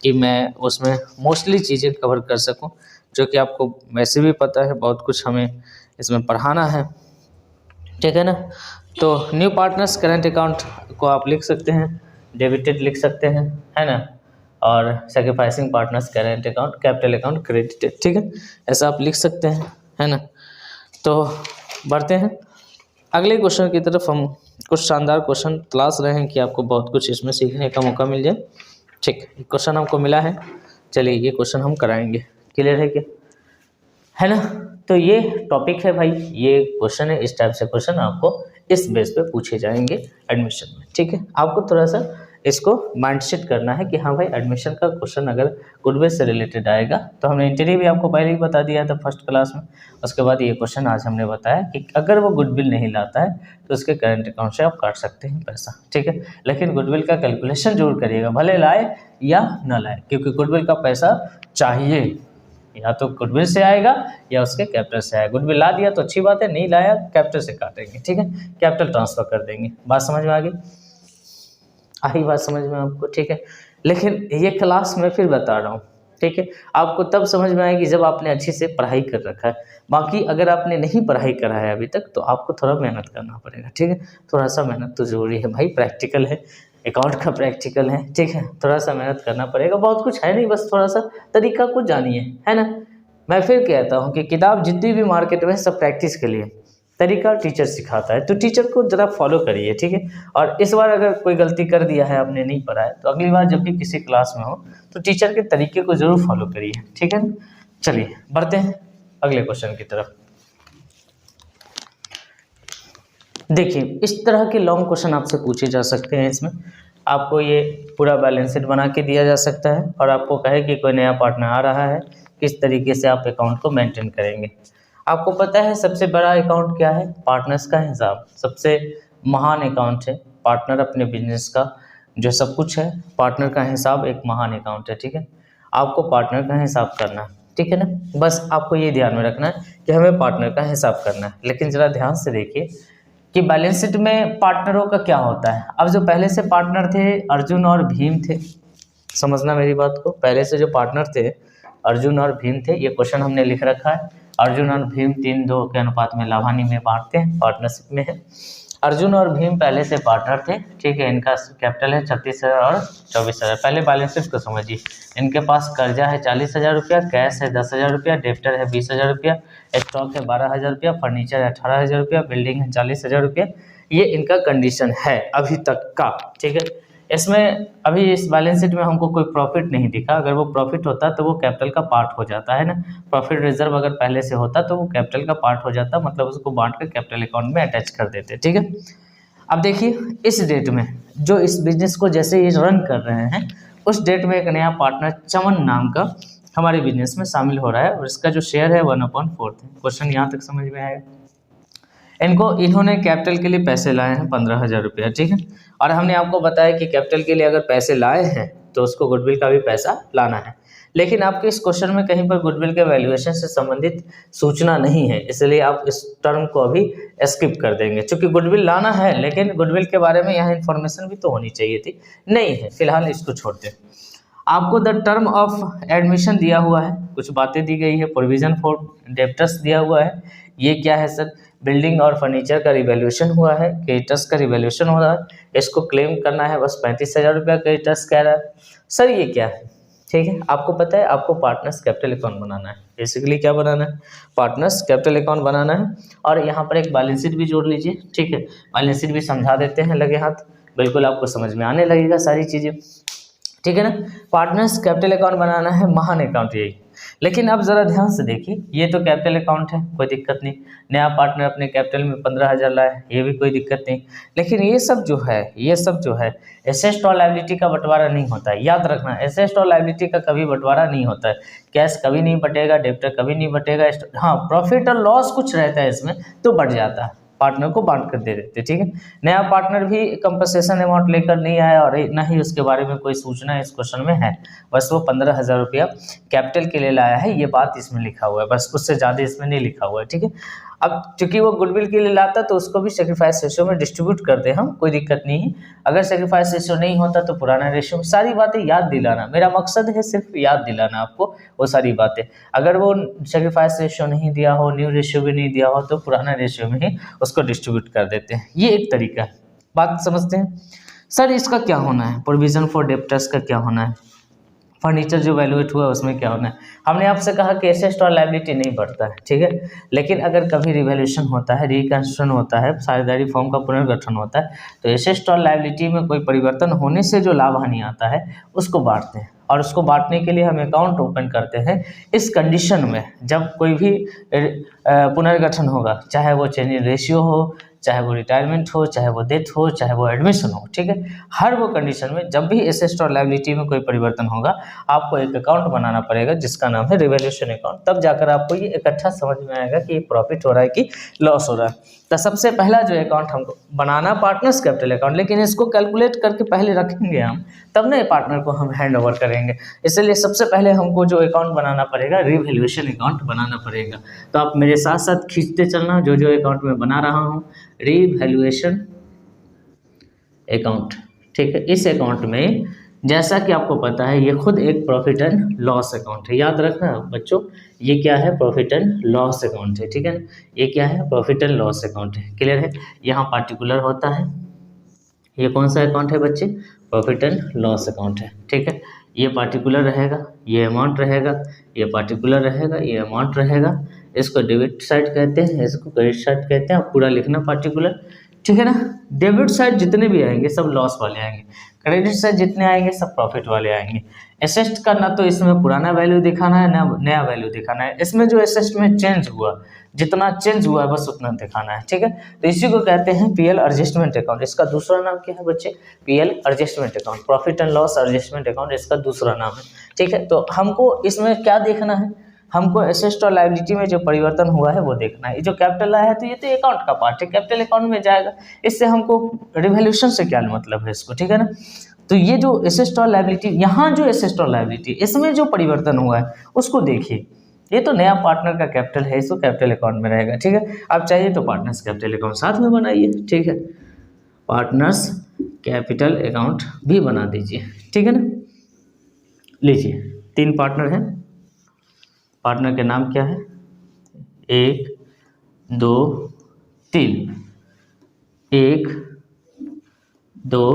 कि मैं उसमें मोस्टली चीज़ें कवर कर सकूँ, जो कि आपको वैसे भी पता है, बहुत कुछ हमें इसमें पढ़ाना है। ठीक है ना, तो न्यू पार्टनर्स करंट अकाउंट को आप लिख सकते हैं, डेबिटेड लिख सकते हैं, है ना, और sacrificing partners current account capital account credited. ठीक है, ऐसा आप लिख सकते हैं, है ना। तो बढ़ते हैं अगले क्वेश्चन की तरफ। हम कुछ शानदार क्वेश्चन तलाश रहे हैं कि आपको बहुत कुछ इसमें सीखने का मौका मिल जाए। ठीक, क्वेश्चन हमको मिला है, चलिए ये क्वेश्चन हम कराएंगे। क्लियर है क्या, है ना? तो ये टॉपिक है भाई, ये क्वेश्चन है, इस टाइप से क्वेश्चन आपको इस बेस पे पूछे जाएंगे एडमिशन में। ठीक है, आपको थोड़ा सा इसको माइंडसेट करना है कि हाँ भाई एडमिशन का क्वेश्चन अगर गुडविल से रिलेटेड आएगा, तो हमने इंटरव्यू भी आपको पहले ही बता दिया था फर्स्ट क्लास में। उसके बाद ये क्वेश्चन आज हमने बताया कि अगर वो गुडविल नहीं लाता है तो उसके करंट अकाउंट से आप काट सकते हैं पैसा। ठीक है, लेकिन गुडविल का कैलकुलेशन जरूर करिएगा, भले लाए या न लाए, क्योंकि गुडविल का पैसा चाहिए, या तो गुडविल से आएगा या उसके कैपिटल से आएगा। गुडविल ला दिया तो अच्छी बात है, नहीं लाया कैपिटल से काटेंगे। ठीक है, कैपिटल ट्रांसफर कर देंगे। बात समझ में आ गई? आई बात समझ में आपको? ठीक है, लेकिन ये क्लास मैं फिर बता रहा हूँ, ठीक है, आपको तब समझ में आएगी जब आपने अच्छे से पढ़ाई कर रखा है। बाकी अगर आपने नहीं पढ़ाई करा है अभी तक तो आपको थोड़ा मेहनत करना पड़ेगा। ठीक है, थोड़ा सा मेहनत तो ज़रूरी है भाई, प्रैक्टिकल है, अकाउंट का प्रैक्टिकल है। ठीक है, थोड़ा सा मेहनत करना पड़ेगा, बहुत कुछ है नहीं, बस थोड़ा सा तरीका कुछ जानिए, है ना। मैं फिर कहता हूँ कि किताब जितनी भी मार्केट में सब प्रैक्टिस के लिए, तरीका टीचर सिखाता है, तो टीचर को ज़रा फॉलो करिए। ठीक है, और इस बार अगर कोई गलती कर दिया है, आपने नहीं पढ़ा है, तो अगली बार जब भी किसी क्लास में हो तो टीचर के तरीके को ज़रूर फॉलो करिए। ठीक है, चलिए बढ़ते हैं अगले क्वेश्चन की तरफ। देखिए, इस तरह के लॉन्ग क्वेश्चन आपसे पूछे जा सकते हैं। इसमें आपको ये पूरा बैलेंस शीट बना के दिया जा सकता है और आपको कहे कि कोई नया पार्टनर आ रहा है, किस तरीके से आप अकाउंट को मेंटेन करेंगे। आपको पता है सबसे बड़ा अकाउंट क्या है? पार्टनर्स का हिसाब। सबसे महान अकाउंट है पार्टनर, अपने बिजनेस का जो सब कुछ है, पार्टनर का हिसाब एक महान अकाउंट है। ठीक है, आपको पार्टनर का हिसाब करना है। ठीक है ना, बस आपको ये ध्यान में रखना है कि हमें पार्टनर का हिसाब करना है। लेकिन ज़रा ध्यान से देखिए कि बैलेंस शीट में पार्टनरों का क्या होता है। अब जो पहले से पार्टनर थे अर्जुन और भीम थे, समझना मेरी बात को, पहले से जो पार्टनर थे अर्जुन और भीम थे, ये क्वेश्चन हमने लिख रखा है। अर्जुन और भीम 3-2 के अनुपात में लाभानी में बांटते हैं, पार्टनरशिप में है। अर्जुन और भीम पहले से पार्टनर थे। ठीक है, इनका कैपिटल है 36,000 और 24,000। पहले बैलेंस शीट को समझिए। इनके पास कर्जा है 40,000 रुपया, कैश है 10,000 रुपया, डेप्टर है 20,000 रुपया, स्टॉक है 12,000 रुपया, फर्नीचर है 18,000 रुपया, बिल्डिंग है 40,000 रुपया। ये इनका कंडीशन है अभी तक का। ठीक है, इसमें अभी इस बैलेंस शीट में हमको कोई प्रॉफिट नहीं दिखा। अगर वो प्रॉफिट होता तो वो कैपिटल का पार्ट हो जाता है ना। प्रॉफिट रिजर्व अगर पहले से होता तो वो कैपिटल का पार्ट हो जाता, मतलब उसको बांट कर कैपिटल अकाउंट में अटैच कर देते। ठीक है, अब देखिए इस डेट में जो इस बिजनेस को जैसे ये रन कर रहे हैं, उस डेट में एक नया पार्टनर चमन नाम का हमारे बिजनेस में शामिल हो रहा है और इसका जो शेयर है 1/4 है। क्वेश्चन यहाँ तक समझ में आएगा? इन्होंने कैपिटल के लिए पैसे लाए हैं 15,000 रुपया। ठीक है, और हमने आपको बताया कि कैपिटल के लिए अगर पैसे लाए हैं तो उसको गुडविल का भी पैसा लाना है। लेकिन आपके इस क्वेश्चन में कहीं पर गुडविल के वैल्यूएशन से संबंधित सूचना नहीं है, इसलिए आप इस टर्म को अभी स्किप कर देंगे। क्योंकि गुडविल लाना है लेकिन गुडविल के बारे में यहाँ इन्फॉर्मेशन भी तो होनी चाहिए थी, नहीं है, फिलहाल इसको छोड़ दें। आपको द टर्म ऑफ एडमिशन दिया हुआ है, कुछ बातें दी गई है, प्रोविजन फॉर डेप्टर्स दिया हुआ है। ये क्या है सर? बिल्डिंग और फर्नीचर का रिवैल्यूएशन हुआ है, क्रेडिटर्स का रिवैल्यूएशन हो रहा है, इसको क्लेम करना है, बस 35,000 रुपया क्रेडिटर्स कह रहा है। सर ये क्या है? ठीक है, आपको पता है आपको पार्टनर्स कैपिटल अकाउंट बनाना है। बेसिकली क्या बनाना है? पार्टनर्स कैपिटल अकाउंट बनाना है। और यहाँ पर एक बैलेंस शीट भी जोड़ लीजिए। ठीक है, बैलेंस शीट भी समझा देते हैं लगे हाथ, बिल्कुल आपको समझ में आने लगेगा सारी चीज़ें। ठीक है ना, पार्टनर्स कैपिटल अकाउंट बनाना है, महान अकाउंट यही। लेकिन अब ज़रा ध्यान से देखिए, ये तो कैपिटल अकाउंट है, कोई दिक्कत नहीं। नया पार्टनर अपने कैपिटल में 15,000 लाए, ये भी कोई दिक्कत नहीं। लेकिन ये सब जो है एसेट और लायबिलिटी का बंटवारा नहीं होता है। याद रखना, एसेट और लायबिलिटी का कभी बंटवारा नहीं होता है। कैश कभी नहीं बटेगा, डेप्टर कभी नहीं बटेगा। हाँ, प्रॉफिट और लॉस कुछ रहता है इसमें तो बढ़ जाता है, पार्टनर को बांट कर दे देते। ठीक है, नया पार्टनर भी कंपनसेशन अमाउंट लेकर नहीं आया और न ही उसके बारे में कोई सूचना इस क्वेश्चन में है। बस वो 15,000 रुपया कैपिटल के लिए लाया है, ये बात इसमें लिखा हुआ है, बस उससे ज़्यादा इसमें नहीं लिखा हुआ है। ठीक है, अब चूंकि वो गुडविल के लिए लाता तो उसको भी सेक्रीफाइस रेशियो में डिस्ट्रीब्यूट करते हम, कोई दिक्कत नहीं है। अगर सेक्रीफाइस रेशियो नहीं होता तो पुराना रेशियो में। सारी बातें याद दिलाना, मेरा मकसद है सिर्फ याद दिलाना आपको वो सारी बातें। अगर वो सेक्रीफाइस रेशियो नहीं दिया हो, न्यू रेशियो भी नहीं दिया हो, तो पुराना रेशियो में ही उसको डिस्ट्रीब्यूट कर देते हैं। ये एक तरीका है, बात समझते हैं। सर इसका क्या होना है? प्रोविजन फॉर डेप्टर्स का क्या होना है? फर्नीचर जो वैल्यूएट हुआ उसमें क्या होना है? हमने आपसे कहा कि एसेट और लायबिलिटी नहीं बढ़ता है। ठीक है, लेकिन अगर कभी रिवैल्यूएशन होता है, रिकंस्ट्रक्शन होता है, साझेदारी फॉर्म का पुनर्गठन होता है, तो एसेट और लायबिलिटी में कोई परिवर्तन होने से जो लाभ हानि आता है उसको बांटते हैं। और उसको बांटने के लिए हम अकाउंट ओपन करते हैं इस कंडीशन में, जब कोई भी पुनर्गठन होगा, चाहे वो चेंज इन रेशियो हो, चाहे वो रिटायरमेंट हो, चाहे वो डेथ हो, चाहे वो एडमिशन हो, ठीक है। हर वो कंडीशन में जब भी एसेट और लायबिलिटी में कोई परिवर्तन होगा आपको एक अकाउंट बनाना पड़ेगा जिसका नाम है रिवैल्यूएशन अकाउंट। तब जाकर आपको ये इकट्ठा समझ में आएगा कि प्रॉफिट हो रहा है कि लॉस हो रहा है। तो सबसे पहला जो अकाउंट हमको बनाना पार्टनर्स कैपिटल अकाउंट, लेकिन इसको कैलकुलेट करके पहले रखेंगे हम, तब ना पार्टनर को हम हैंड ओवर करेंगे। इसलिए सबसे पहले हमको जो अकाउंट बनाना पड़ेगा रिवैल्यूएशन अकाउंट बनाना पड़ेगा। तो आप मेरे साथ साथ खींचते चलना, जो जो अकाउंट में बना रहा हूँ रिवैल्यूएशन अकाउंट, ठीक है। इस अकाउंट में जैसा कि आपको पता है ये खुद एक प्रॉफिट एंड लॉस अकाउंट है। याद रखना बच्चों, ये क्या है, प्रॉफिट एंड लॉस अकाउंट है, ठीक है। ये क्या है, प्रॉफिट एंड लॉस अकाउंट है, क्लियर है। यहाँ पार्टिकुलर होता है, ये कौन सा अकाउंट है बच्चे, प्रॉफिट एंड लॉस अकाउंट है, ठीक है। ये पार्टिकुलर रहेगा, ये अमाउंट रहेगा, ये पार्टिकुलर रहेगा, ये अमाउंट रहेगा। इसको डेबिट साइड कहते हैं, इसको क्रेडिट साइड कहते हैं। आप पूरा लिखना पार्टिकुलर, ठीक है ना। डेबिट साइड जितने भी आएंगे सब लॉस वाले आएंगे, क्रेडिट साइड जितने आएंगे सब प्रॉफिट वाले आएंगे। एसेट का ना तो इसमें पुराना वैल्यू दिखाना है ना नया वैल्यू दिखाना है, इसमें जो एसेट में चेंज हुआ, जितना चेंज हुआ है बस उतना दिखाना है, ठीक है। तो इसी को कहते हैं पीएल एडजस्टमेंट अकाउंट। इसका दूसरा नाम क्या है बच्चे, PL adjustment account, profit and loss adjustment account इसका दूसरा नाम है, ठीक है। तो हमको इसमें क्या देखना है, हमको एसेट और लायबिलिटी में जो परिवर्तन हुआ है वो देखना है। ये जो कैपिटल आया है तो ये तो अकाउंट का पार्ट है, कैपिटल अकाउंट में जाएगा, इससे हमको रिवैल्यूएशन से क्या मतलब है इसको, ठीक है ना। तो ये जो एसेट और लायबिलिटी, यहाँ जो एसेट और लायबिलिटी इसमें जो परिवर्तन हुआ है उसको देखिए। ये तो नया पार्टनर का कैपिटल है, इसको कैपिटल अकाउंट में रहेगा, ठीक है। आप चाहिए तो पार्टनर्स कैपिटल अकाउंट साथ में बनाइए, ठीक है, पार्टनर्स कैपिटल अकाउंट भी बना दीजिए, ठीक है ना। लीजिए 3 पार्टनर हैं, पार्टनर के नाम क्या है, 1 2 3, 1 2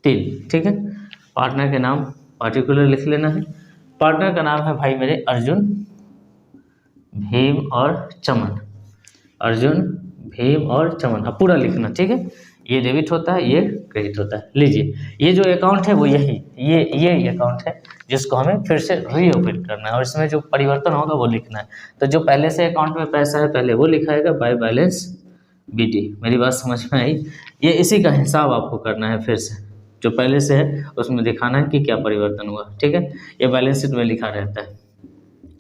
3, ठीक है। पार्टनर के नाम पार्टिकुलर लिख लेना है। पार्टनर का नाम है भाई मेरे अर्जुन, भीम और चमन, अर्जुन, भीम और चमन, अब पूरा लिखना, ठीक है। ये डेबिट होता है, ये क्रेडिट होता है। लीजिए ये जो अकाउंट है वो यही ये अकाउंट है जिसको हमें फिर से रीओपन करना है और इसमें जो परिवर्तन होगा वो लिखना है। तो जो पहले से अकाउंट में पैसा है पहले वो लिखाएगा बाय बैलेंस बीटी। मेरी बात समझ में आई। ये इसी का हिसाब आपको करना है, फिर से जो पहले से है उसमें दिखाना है कि क्या परिवर्तन हुआ, ठीक है। ये बैलेंस शीट में लिखा रहता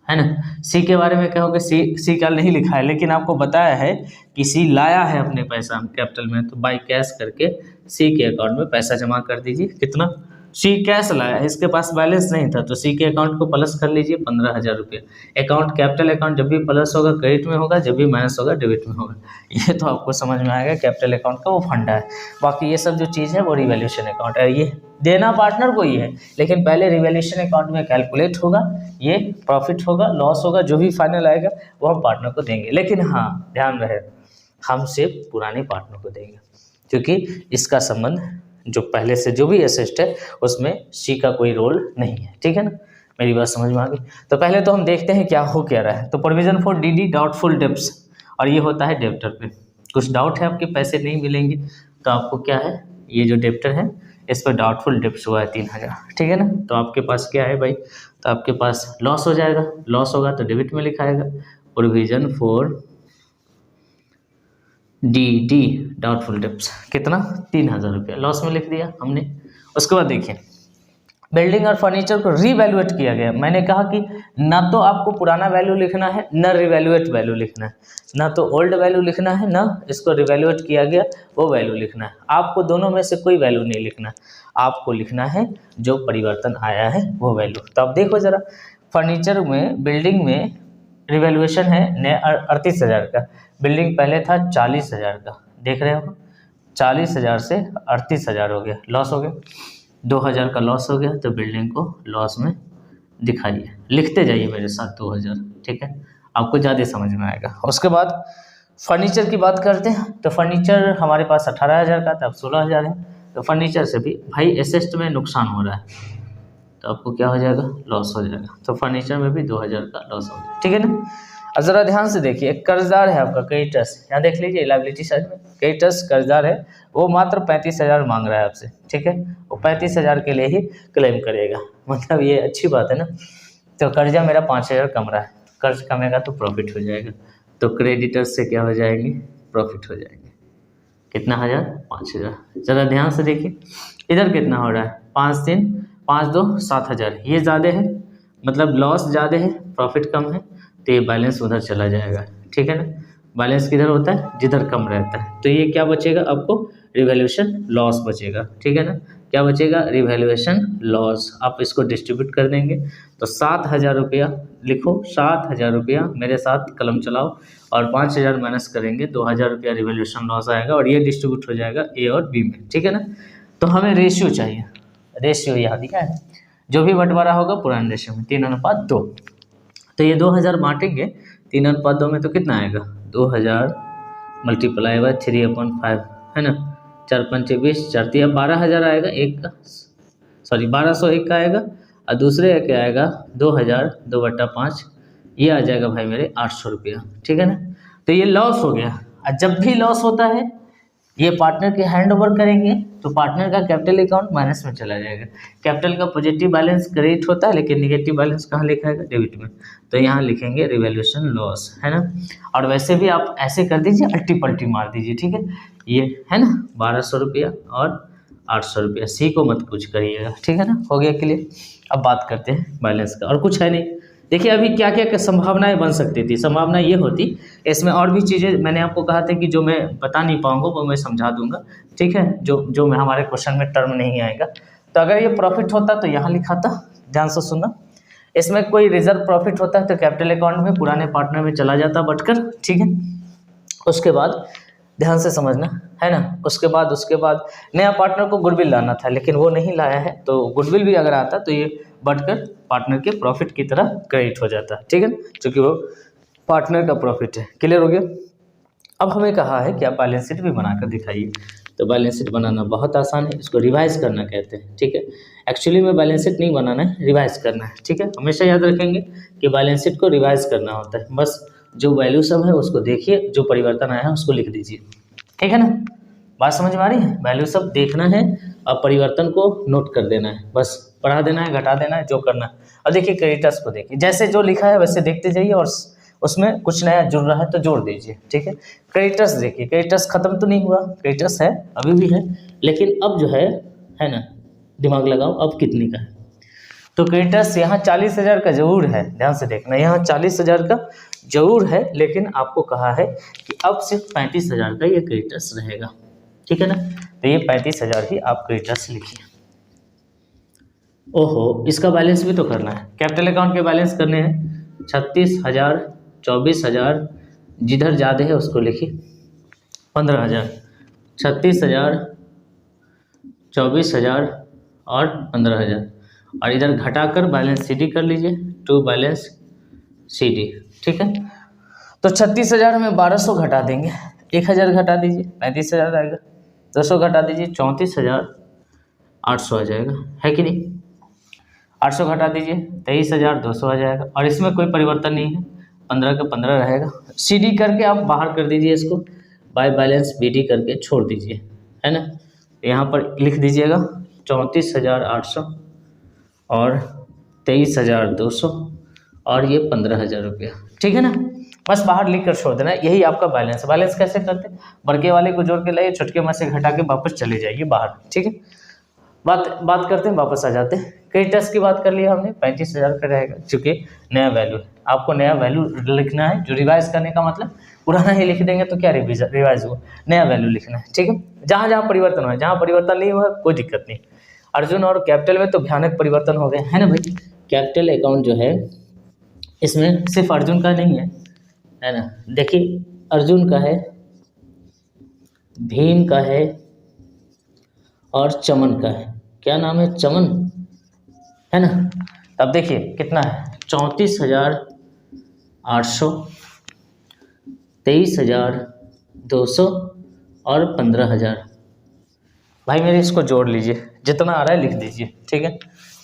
है ना। सी के बारे में कहोगे, सी का नहीं लिखा है, लेकिन आपको बताया है कि सी लाया है अपने पैसा कैपिटल में, तो बाई कैश करके सी के अकाउंट में पैसा जमा कर दीजिए। कितना, सी कैश लाया है, इसके पास बैलेंस नहीं था तो सी के अकाउंट को प्लस कर लीजिए 15,000 रुपये। अकाउंट कैपिटल अकाउंट जब भी प्लस होगा क्रेडिट में होगा, जब भी माइनस होगा डेबिट में होगा। ये तो आपको समझ में आएगा, कैपिटल अकाउंट का वो फंडा है। बाकी ये सब जो चीज़ है वो रिवैल्यूएशन अकाउंट है, ये देना पार्टनर को ही है, लेकिन पहले रिवैल्यूएशन अकाउंट में कैलकुलेट होगा, ये प्रॉफिट होगा लॉस होगा, जो भी फाइनल आएगा वो हम पार्टनर को देंगे। लेकिन हाँ ध्यान रहे, हम सिर्फ पुराने पार्टनर को देंगे, क्योंकि इसका संबंध जो पहले से जो भी एसेट है उसमें सी का कोई रोल नहीं है, ठीक है ना। मेरी बात समझ में आ गई। तो पहले तो हम देखते हैं क्या हो क्या रहा है। तो provision for DD doubtful debts, और ये होता है डेब्टर पे। कुछ डाउट है आपके पैसे नहीं मिलेंगे तो आपको क्या है, ये जो डेब्टर है इस पर डाउटफुल डेब्ट्स हुआ है 3,000, ठीक है ना। तो आपके पास क्या है भाई, तो आपके पास लॉस हो जाएगा, लॉस होगा तो डेबिट में लिखाएगा। Provision for the doubtful debts कितना, 3,000 रुपये लॉस में लिख दिया हमने। उसके बाद देखिए बिल्डिंग और फर्नीचर को रीवैल्यूएट किया गया। मैंने कहा कि ना तो आपको पुराना वैल्यू लिखना है ना रिवैल्यूएट वैल्यू लिखना है, ना तो ओल्ड वैल्यू लिखना है ना इसको रिवैल्यूएट किया गया वो वैल्यू लिखना है। आपको दोनों में से कोई वैल्यू नहीं लिखना है, आपको लिखना है जो परिवर्तन आया है वो वैल्यू। तो अब देखो ज़रा, फर्नीचर में बिल्डिंग में रिवैल्यूएशन है 38,000 का, बिल्डिंग पहले था 40,000 का, देख रहे हो 40,000 से 38,000 हो गया, लॉस हो गया, 2,000 का लॉस हो गया। तो बिल्डिंग को लॉस में दिखाइए, लिखते जाइए मेरे साथ 2,000, ठीक है, आपको ज़्यादा समझ में आएगा। उसके बाद फर्नीचर की बात करते हैं। तो फर्नीचर हमारे पास 18,000 का था, अब 16,000 है। तो फर्नीचर से भी भाई एसेट में नुकसान हो रहा है तो आपको क्या हो जाएगा, लॉस हो जाएगा। तो फर्नीचर में भी 2,000 का लॉस हो गया, ठीक है ना। अब ज़रा ध्यान से देखिए, एक कर्जदार है आपका क्रेडिटर्स, यहाँ देख लीजिए लायबिलिटी साइड में क्रेडिटर्स कर्जदार है, वो मात्र 35,000 मांग रहा है आपसे, ठीक है। वो 35,000 के लिए ही क्लेम करेगा, मतलब ये अच्छी बात है ना। तो कर्जा मेरा 5,000 कम रहा है, कर्ज कमेगा तो प्रॉफिट हो जाएगा, तो क्रेडिटर्स से क्या हो जाएंगे, प्रॉफिट हो जाएंगे, कितना 1000, 5000। ज़रा ध्यान से देखिए इधर कितना हो रहा है, 5 3 5 2 7000। ये ज़्यादा है, मतलब लॉस ज़्यादा है, प्रॉफिट कम है, तो ये बैलेंस उधर चला जाएगा। ठीक है ना, बैलेंस किधर होता है, जिधर कम रहता है। तो ये क्या बचेगा आपको, रिवैल्यूएशन लॉस बचेगा। ठीक है ना, क्या बचेगा, रिवैल्यूएशन लॉस। आप इसको डिस्ट्रीब्यूट कर देंगे तो 7000 रुपया लिखो, 7000 रुपया मेरे साथ कलम चलाओ, और 5000 माइनस करेंगे, 2000 रुपया रिवैल्यूएशन लॉस आएगा, और ये डिस्ट्रीब्यूट हो जाएगा ए और बी में। ठीक है ना, तो हमें रेशियो चाहिए, रेशियो यहाँ दिखा है, जो भी बंटवारा होगा पुराने रेशियो में 3:2। तो ये 2000 बांटेंगे 3:2 में, तो कितना आएगा, 2000 मल्टीप्लाई बाय 3/5 है ना, 4 5 20, 4 3 12,000 आएगा एक का, सॉरी 1201 का आएगा, और दूसरे का क्या आएगा 2000 2/5, ये आ जाएगा भाई मेरे 800 रुपया। ठीक है ना, तो ये लॉस हो गया। और जब भी लॉस होता है ये पार्टनर के हैंड ओवर करेंगे तो पार्टनर का कैपिटल अकाउंट माइनस में चला जाएगा। कैपिटल का पॉजिटिव बैलेंस क्रेडिट होता है, लेकिन निगेटिव बैलेंस कहाँ लिखा है, डेबिट में, तो यहाँ लिखेंगे रिवैल्यूएशन लॉस, है ना। और वैसे भी आप ऐसे कर दीजिए, अल्टी पल्टी मार दीजिए। ठीक है, ये है ना 1200 रुपया और 800 रुपया, सी को मत कुछ करिएगा। ठीक है ना, हो गया क्लियर। अब बात करते हैं बैलेंस का, और कुछ है नहीं। देखिए अभी क्या क्या संभावनाएं बन सकती थी। संभावना ये होती, इसमें और भी चीज़ें मैंने आपको कहा था कि जो मैं बता नहीं पाऊंगा वो मैं समझा दूंगा। ठीक है, जो मैं हमारे क्वेश्चन में टर्म नहीं आएगा। तो अगर ये प्रॉफिट होता तो यहाँ लिखा था, ध्यान से सुनना। इसमें कोई रिजर्व प्रॉफिट होता है तो कैपिटल अकाउंट में पुराने पार्टनर में चला जाता बटकर। ठीक है, उसके बाद ध्यान से समझना, है ना। उसके बाद नया पार्टनर को गुडविल लाना था, लेकिन वो नहीं लाया है, तो गुडविल भी अगर आता तो ये बढ़कर पार्टनर के प्रॉफिट की तरह क्रेडिट हो जाता है। ठीक है, क्योंकि वो पार्टनर का प्रॉफिट है। क्लियर हो गया। अब हमें कहा है कि आप बैलेंस शीट भी बनाकर दिखाइए। तो बैलेंस शीट बनाना बहुत आसान है, इसको रिवाइज करना कहते हैं। ठीक है, एक्चुअली में बैलेंस शीट नहीं बनाना है, रिवाइज करना है। ठीक है, हमेशा याद रखेंगे कि बैलेंस शीट को रिवाइज करना होता है। बस जो वैल्यू सब है उसको देखिए, जो परिवर्तन आया है उसको लिख दीजिए। ठीक है ना, बात समझ में आ रही है। वैल्यू सब देखना है और परिवर्तन को नोट कर देना है, बस बढ़ा देना है, घटा देना है, जो करना है। और देखिए क्रेडिटर्स को देखिए, जैसे जो लिखा है वैसे देखते जाइए, और उसमें कुछ नया जुड़ रहा है तो जोड़ दीजिए। ठीक है, क्रेडिटर्स देखिए, क्रेडिटर्स खत्म तो नहीं हुआ, क्रेडिटर्स है, अभी भी है, लेकिन अब जो है ना, दिमाग लगाओ अब कितने का है। तो क्रेडिटर्स यहाँ 40,000 का जरूर है, ध्यान से देखना, यहाँ 40,000 का जरूर है, लेकिन आपको कहा है कि अब सिर्फ 35,000 का ये क्रेडिटर्स रहेगा। ठीक है ना, तो ये 35,000 ही आप क्रेडिटर्स लिखिए। ओहो, इसका बैलेंस भी तो करना है, कैपिटल अकाउंट के बैलेंस करने हैं। 36,000, 24,000, जिधर ज़्यादा है उसको लिखिए। 15,000, 36,000, 24,000 और 15,000, और इधर घटाकर बैलेंस सीडी कर लीजिए, टू बैलेंस सीडी। ठीक है, तो 36,000 में 1200 घटा देंगे, 1,000 घटा दीजिए, 35,000 आएगा, 200 घटा दीजिए, 34,800 आ जाएगा, है कि नहीं। 800 घटा दीजिए, 23,200 आ जाएगा, और इसमें कोई परिवर्तन नहीं है, 15 का 15 रहेगा। सीडी करके आप बाहर कर दीजिए इसको, बाय बैलेंस बीडी करके छोड़ दीजिए, है ना। यहाँ पर लिख दीजिएगा 34,800 और 23,200 और ये 15,000 रुपया। ठीक है ना, बस बाहर लिख कर छोड़ देना, यही आपका बैलेंस है। बैलेंस कैसे करते हैं, बड़के वाले को जोड़ के लाइए, छोटके में से घटा के वापस चले जाइए बाहर। ठीक है, बात करते हैं, वापस आ जाते हैं। क्रेडिटर्स की बात कर लिया हमने, 35,000 का रहेगा, चूँकि नया वैल्यू है। आपको नया वैल्यू लिखना है, जो रिवाइज करने का मतलब पुराना ही लिख देंगे तो क्या रिवाइज हुआ, नया वैल्यू लिखना है। ठीक है, जहाँ जहाँ परिवर्तन हुआ, जहाँ परिवर्तन नहीं हुआ कोई दिक्कत नहीं। अर्जुन और कैपिटल में तो भयानक परिवर्तन हो गए, है ना भाई। कैपिटल अकाउंट जो है इसमें सिर्फ अर्जुन का नहीं है ना। देखिए अर्जुन का है, भीम का है और चमन का है। क्या नाम है, चमन, है ना। अब देखिए कितना है, 34,800, 23,200 और 15,000। भाई मेरे इसको जोड़ लीजिए, जितना आ रहा है लिख दीजिए। ठीक है,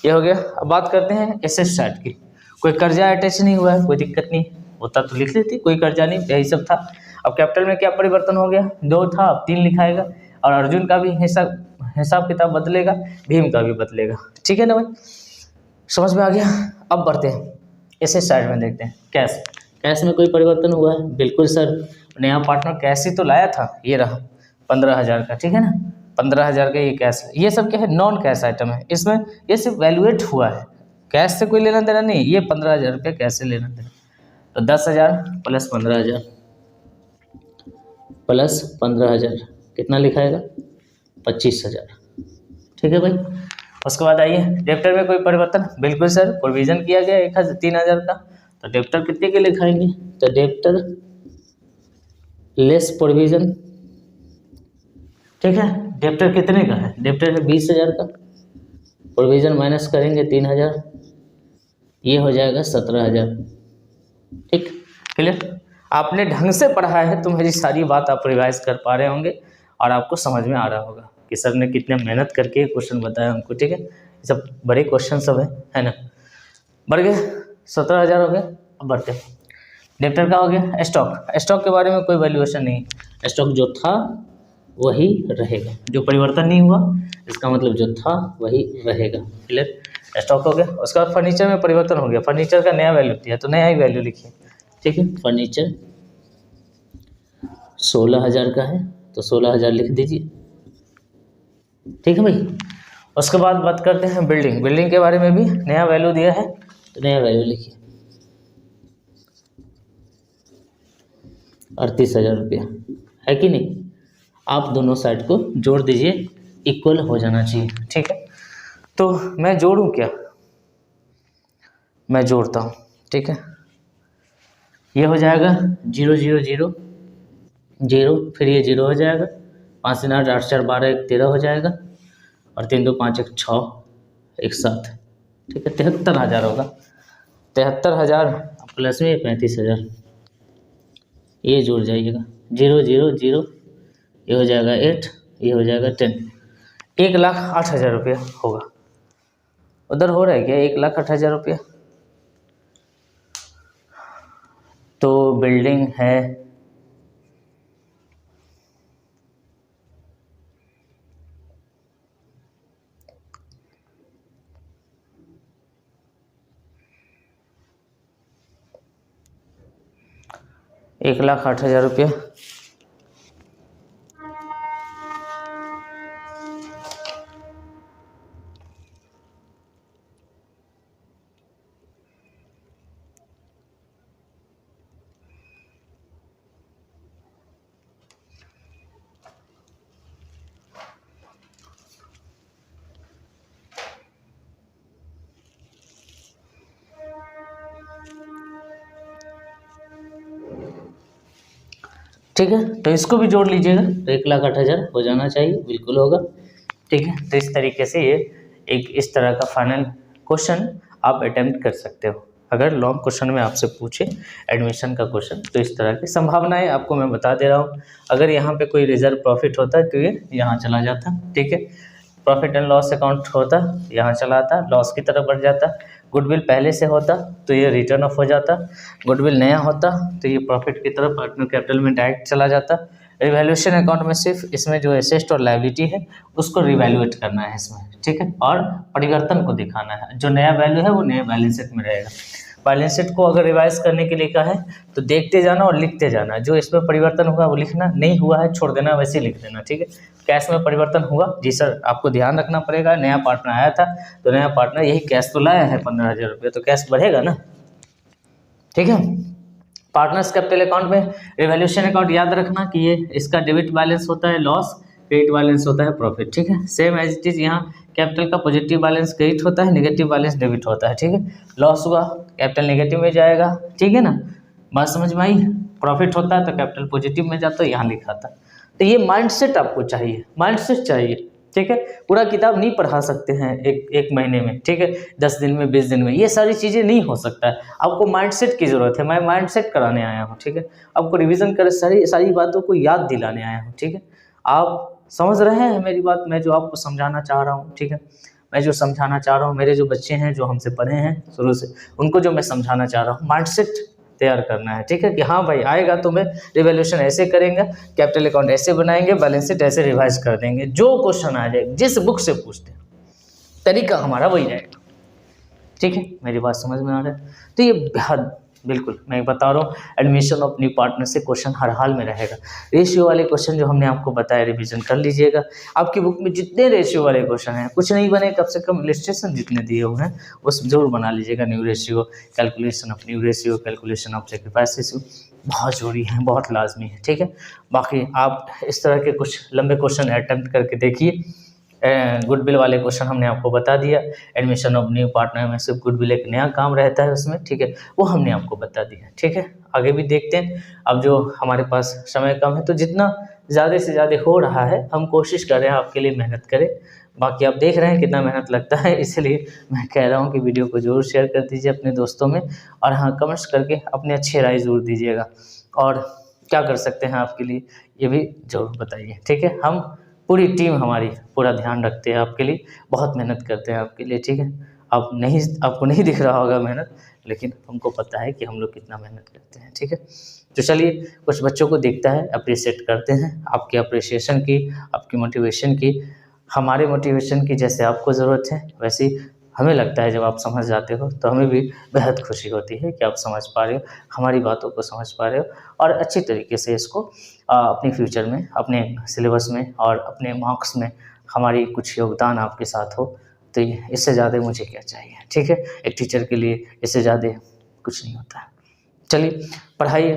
ये हो गया। अब बात करते हैं एसेट साइड की। कोई कर्जा अटैच नहीं हुआ है, कोई दिक्कत नहीं, होता तो लिख लेती, कोई कर्जा नहीं, यही सब था। अब कैपिटल में क्या परिवर्तन हो गया, 2 था अब 3 लिखाएगा, और अर्जुन का भी हिसाब किताब बदलेगा, भीम का भी बदलेगा। ठीक है ना भाई, समझ में आ गया। अब बढ़ते हैं एसेट साइड में, देखते हैं कैश में कोई परिवर्तन हुआ है। बिल्कुल सर, नया पार्टनर कैश ही तो लाया था, ये रहा, 15,000 का, ठीक है ना, 15,000 का ये कैश है। ये सब क्या है, नॉन कैश आइटम है, इसमें ये सिर्फ वैल्यूएट हुआ है, कैश से कोई लेना देना नहीं, ये 15,000 रुपये कैश से लेना देना। तो 10,000 प्लस 15,000 प्लस 15,000 कितना लिखाएगा, 25,000, ठीक है भाई। उसके बाद आइए डेप्टर में कोई परिवर्तन, बिल्कुल सर, प्रोविजन किया गया 3,000 का, तो डेप्टर कितने के लिखाएंगे, तो डेप्टर लेस प्रोविजन, ठीक है। डेप्टर कितने का है, डेप्टर है 20,000 का, प्रोविजन माइनस करेंगे 3,000, ये हो जाएगा 17,000, ठीक, क्लियर। आपने ढंग से पढ़ा है तो मेरी सारी बात आप रिवाइज कर पा रहे होंगे और आपको समझ में आ रहा होगा कि सर ने कितने मेहनत करके क्वेश्चन बताया हमको, ठीक है। ये सब बड़े क्वेश्चन सब है ना। बढ़ गए 17,000 हो गए। अब बढ़ते हैं, डेप्टर का हो गया। स्टॉक के बारे में कोई वैल्यूएशन नहीं, स्टॉक जो था वही रहेगा, जो परिवर्तन नहीं हुआ इसका मतलब जो था वही रहेगा, क्लियर। स्टॉक हो गया। उसके बाद फर्नीचर में परिवर्तन हो गया, फर्नीचर का नया वैल्यू दिया तो नया ही वैल्यू लिखिए, ठीक है। फर्नीचर 16,000 का है तो 16,000 लिख दीजिए, ठीक है भाई। उसके बाद बात करते हैं बिल्डिंग के बारे में भी नया वैल्यू दिया है तो नया वैल्यू लिखिए 38,000 रुपया, है कि नहीं। आप दोनों साइड को जोड़ दीजिए, इक्वल हो जाना चाहिए, ठीक है। तो मैं जोड़ूं क्या, मैं जोड़ता हूँ, ठीक है। ये हो जाएगा 0 0 0 0, फिर ये 0 हो जाएगा, 5 3 8 8 4 12 1 13 हो जाएगा, और 3 2 5 1 6 1 7, ठीक है। 73,000 होगा। 73,000 प्लस में 35,000, ये जुड़ जाइएगा 0 0 0, ये हो जाएगा 8, ये हो जाएगा 10, 1,08,000 रुपया होगा। उधर हो रहा है क्या 1,08,000 रुपया। तो बिल्डिंग है 1,08,000 रुपया। ठीक है, तो इसको भी जोड़ लीजिएगा तो 1,08,000 हो जाना चाहिए, बिल्कुल होगा, ठीक है। तो इस तरीके से ये इस तरह का फाइनल क्वेश्चन आप अटेम्प्ट कर सकते हो। अगर लॉन्ग क्वेश्चन में आपसे पूछे एडमिशन का क्वेश्चन तो इस तरह की संभावनाएं आपको मैं बता दे रहा हूँ। अगर यहाँ पे कोई रिजर्व प्रॉफिट होता है तो ये यहाँ चला जाता, ठीक है। प्रॉफिट एंड लॉस अकाउंट होता, यहाँ चला आता, लॉस की तरफ बढ़ जाता। गुडविल पहले से होता तो ये रिटर्न ऑफ हो जाता। गुडविल नया होता तो ये प्रॉफिट की तरफ पार्टनर कैपिटल में डायरेक्ट चला जाता। रिवैल्यूएशन अकाउंट में सिर्फ इसमें जो एसेट और लायबिलिटी है उसको रिवैल्यूएट करना है इसमें, ठीक है, और परिवर्तन को दिखाना है। जो नया वैल्यू है वो नया बैलेंस शीट में रहेगा। बैलेंस शीट को अगर रिवाइज करने के लिए कहा है तो देखते जाना और लिखते जाना, जो इसमें परिवर्तन हुआ वो लिखना, नहीं हुआ है छोड़ देना, वैसे ही लिख देना, ठीक है। कैश में परिवर्तन हुआ, जी सर आपको ध्यान रखना पड़ेगा, नया पार्टनर आया था तो नया पार्टनर यही कैश तो लाया है 15,000 रुपये, तो कैश बढ़ेगा ना, ठीक है। पार्टनर्स कैपिटल अकाउंट में रिवैल्यूएशन अकाउंट याद रखना कि ये इसका डेबिट बैलेंस होता है लॉस, क्रेडिट बैलेंस होता है प्रॉफिट, ठीक है। सेम एज इट इज यहाँ कैपिटल का पॉजिटिव बैलेंस क्रेडिट होता है, नेगेटिव बैलेंस डेबिट होता है, ठीक है। लॉस हुआ कैपिटल नेगेटिव में जाएगा, ठीक है ना, बात समझ में आई। प्रॉफिट होता है तो कैपिटल पॉजिटिव में जाता है, यहाँ लिखा था। तो ये माइंडसेट आपको चाहिए, माइंडसेट चाहिए, ठीक है। पूरा किताब नहीं पढ़ा सकते हैं एक महीने में, ठीक है, 10 दिन में 20 दिन में, ये सारी चीज़ें नहीं हो सकता है। आपको माइंडसेट की ज़रूरत है, मैं माइंडसेट कराने आया हूँ, ठीक है। आपको रिवीजन कर सारी बातों को याद दिलाने आया हूँ, ठीक है। आप समझ रहे हैं मेरी बात, मैं जो आपको समझाना चाह रहा हूँ, ठीक है। मैं जो समझाना चाह रहा हूँ, मेरे जो बच्चे हैं जो हमसे पढ़े हैं शुरू से, उनको जो मैं समझाना चाह रहा हूँ, माइंडसेट तैयार करना है, ठीक है, कि हाँ भाई आएगा तो मैं रिवैल्यूएशन ऐसे करेंगे, कैपिटल अकाउंट ऐसे बनाएंगे, बैलेंस शीट ऐसे रिवाइज कर देंगे। जो क्वेश्चन आ जाए जिस बुक से पूछते हैं तरीका हमारा वही रहेगा, ठीक है। मेरी बात समझ में आ रहा है। तो ये बिल्कुल मैं बता रहा हूँ, एडमिशन ऑफ न्यू पार्टनर से क्वेश्चन हर हाल में रहेगा। रेशियो वाले क्वेश्चन जो हमने आपको बताया रिवीजन कर लीजिएगा। आपकी बुक में जितने रेशियो वाले क्वेश्चन हैं, कुछ नहीं बने कम से कम इलस्ट्रेशन जितने दिए हुए हैं उस जरूर बना लीजिएगा। New ratio, calculation of new ratio, calculation of sacrifice ratio बहुत जरूरी है, बहुत लाजमी है, ठीक है। बाकी आप इस तरह के कुछ लंबे क्वेश्चन अटेम्प्ट करके देखिए। गुडविल वाले क्वेश्चन हमने आपको बता दिया। एडमिशन ऑफ न्यू पार्टनर में सिर्फ गुडविल एक नया काम रहता है उसमें, ठीक है, वो हमने आपको बता दिया, ठीक है। आगे भी देखते हैं। अब जो हमारे पास समय कम है तो जितना ज़्यादा से ज़्यादा हो रहा है हम कोशिश कर रहे हैं आपके लिए मेहनत करें। बाकी आप देख रहे हैं कितना मेहनत लगता है, इसलिए मैं कह रहा हूँ कि वीडियो को ज़रूर शेयर कर दीजिए अपने दोस्तों में, और हाँ कमेंट्स करके अपने अच्छे राय ज़रूर दीजिएगा। और क्या कर सकते हैं आपके लिए ये भी ज़रूर बताइए, ठीक है। हम पूरी टीम हमारी पूरा ध्यान रखते हैं आपके लिए, बहुत मेहनत करते हैं आपके लिए, ठीक है। आपको नहीं दिख रहा होगा मेहनत, लेकिन हमको पता है कि हम लोग कितना मेहनत करते हैं, ठीक है। तो चलिए कुछ बच्चों को देखता है, अप्रिशिएट करते हैं आपके अप्रिसिएशन की, आपकी मोटिवेशन की, हमारे मोटिवेशन की। जैसे आपको ज़रूरत है वैसे ही हमें लगता है जब आप समझ जाते हो तो हमें भी बेहद खुशी होती है कि आप समझ पा रहे हो, हमारी बातों को समझ पा रहे हो और अच्छी तरीके से इसको अपने फ्यूचर में, अपने सिलेबस में और अपने मार्क्स में हमारी कुछ योगदान आपके साथ हो। तो इससे ज़्यादा मुझे क्या चाहिए, ठीक है। एक टीचर के लिए इससे ज़्यादा कुछ नहीं होता है। चलिए, पढ़ाई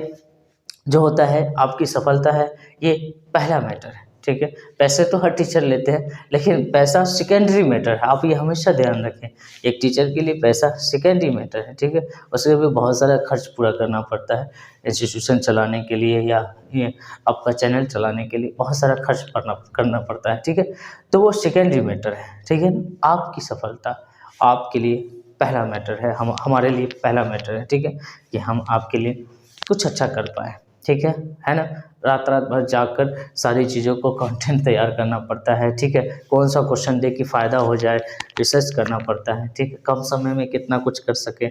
जो होता है, आपकी सफलता है, ये पहला मैटर है, ठीक है। पैसे तो हर टीचर लेते हैं, लेकिन पैसा सेकेंडरी मैटर है, आप ये हमेशा ध्यान रखें। एक टीचर के लिए पैसा सेकेंडरी मैटर है, ठीक है। उसके भी बहुत सारा खर्च पूरा करना पड़ता है, इंस्टीट्यूशन चलाने के लिए या ये आपका चैनल चलाने के लिए बहुत सारा खर्च करना पड़ता है, ठीक है। तो वो सेकेंडरी मैटर है, ठीक है। आपकी सफलता आपके लिए पहला मैटर है, हमारे लिए पहला मैटर है, ठीक है, कि हम आपके लिए कुछ अच्छा कर पाए, ठीक है ना। रात रात भर जाकर सारी चीज़ों को कंटेंट तैयार करना पड़ता है, ठीक है। कौन सा क्वेश्चन दे कि फ़ायदा हो जाए, रिसर्च करना पड़ता है, ठीक है। कम समय में कितना कुछ कर सके,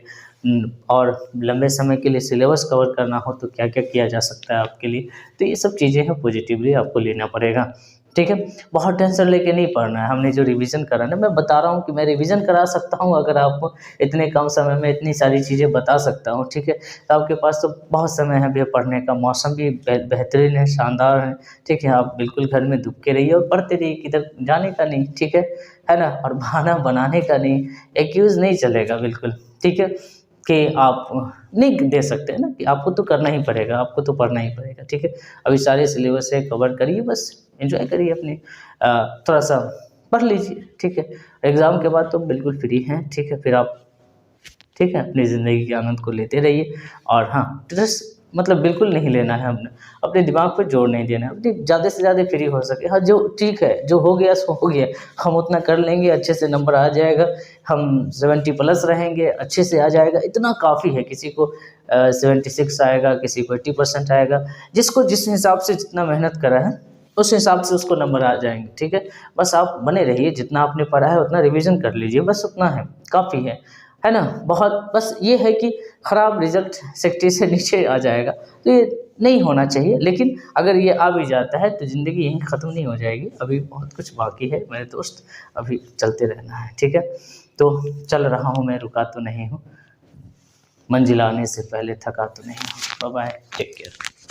और लंबे समय के लिए सिलेबस कवर करना हो तो क्या क्या किया जा सकता है आपके लिए। तो ये सब चीज़ें हैं, पॉजिटिवली आपको लेना पड़ेगा, ठीक है। बहुत टेंशन लेके नहीं पढ़ना है। हमने जो रिवीजन करा ना, मैं बता रहा हूँ कि मैं रिवीजन करा सकता हूँ, अगर आपको इतने कम समय में इतनी सारी चीज़ें बता सकता हूँ, ठीक है। तो आपके पास तो बहुत समय है भैया पढ़ने का, मौसम भी बेहतरीन है, शानदार है, ठीक है। आप बिल्कुल घर में दुबके रहिए और पढ़ते रहिए, किधर जाने का नहीं, ठीक है ना। और बहाना बनाने का नहीं, एक्यूज़ नहीं चलेगा बिल्कुल, ठीक है। कि आप नहीं दे सकते हैं ना, कि आपको तो करना ही पड़ेगा, आपको तो पढ़ना ही पड़ेगा, ठीक है। अभी सारे सिलेबस से कवर करिए, बस एंजॉय करिए अपनी, थोड़ा सा पढ़ लीजिए, ठीक है। एग्ज़ाम के बाद तो बिल्कुल फ्री हैं, ठीक है। फिर आप, ठीक है, अपनी ज़िंदगी के आनंद को लेते रहिए। और हाँ, स्ट्रेस मतलब बिल्कुल नहीं लेना है हमने, अपने दिमाग पर जोर नहीं देना है, अपनी ज़्यादा से ज़्यादा फ्री हो सके। हाँ, जो ठीक है, जो हो गया सो हो गया, हम उतना कर लेंगे, अच्छे से नंबर आ जाएगा, हम 70+ रहेंगे, अच्छे से आ जाएगा, इतना काफ़ी है। किसी को 76 आएगा, किसी को 80% आएगा, जिसको जिस हिसाब से जितना मेहनत करा है उस हिसाब से उसको नंबर आ जाएंगे, ठीक है। बस आप बने रहिए, जितना आपने पढ़ा है उतना रिवीजन कर लीजिए, बस उतना है, काफ़ी है ना। बहुत बस ये है कि ख़राब रिजल्ट 60 से नीचे आ जाएगा, तो ये नहीं होना चाहिए। लेकिन अगर ये आ भी जाता है तो ज़िंदगी यहीं ख़त्म नहीं हो जाएगी, अभी बहुत कुछ बाकी है मेरे दोस्त, अभी चलते रहना है, ठीक है। तो चल रहा हूँ मैं, रुका तो नहीं हूँ, मंजिल आने से पहले थका तो नहीं हूँ। Bye bye, take care.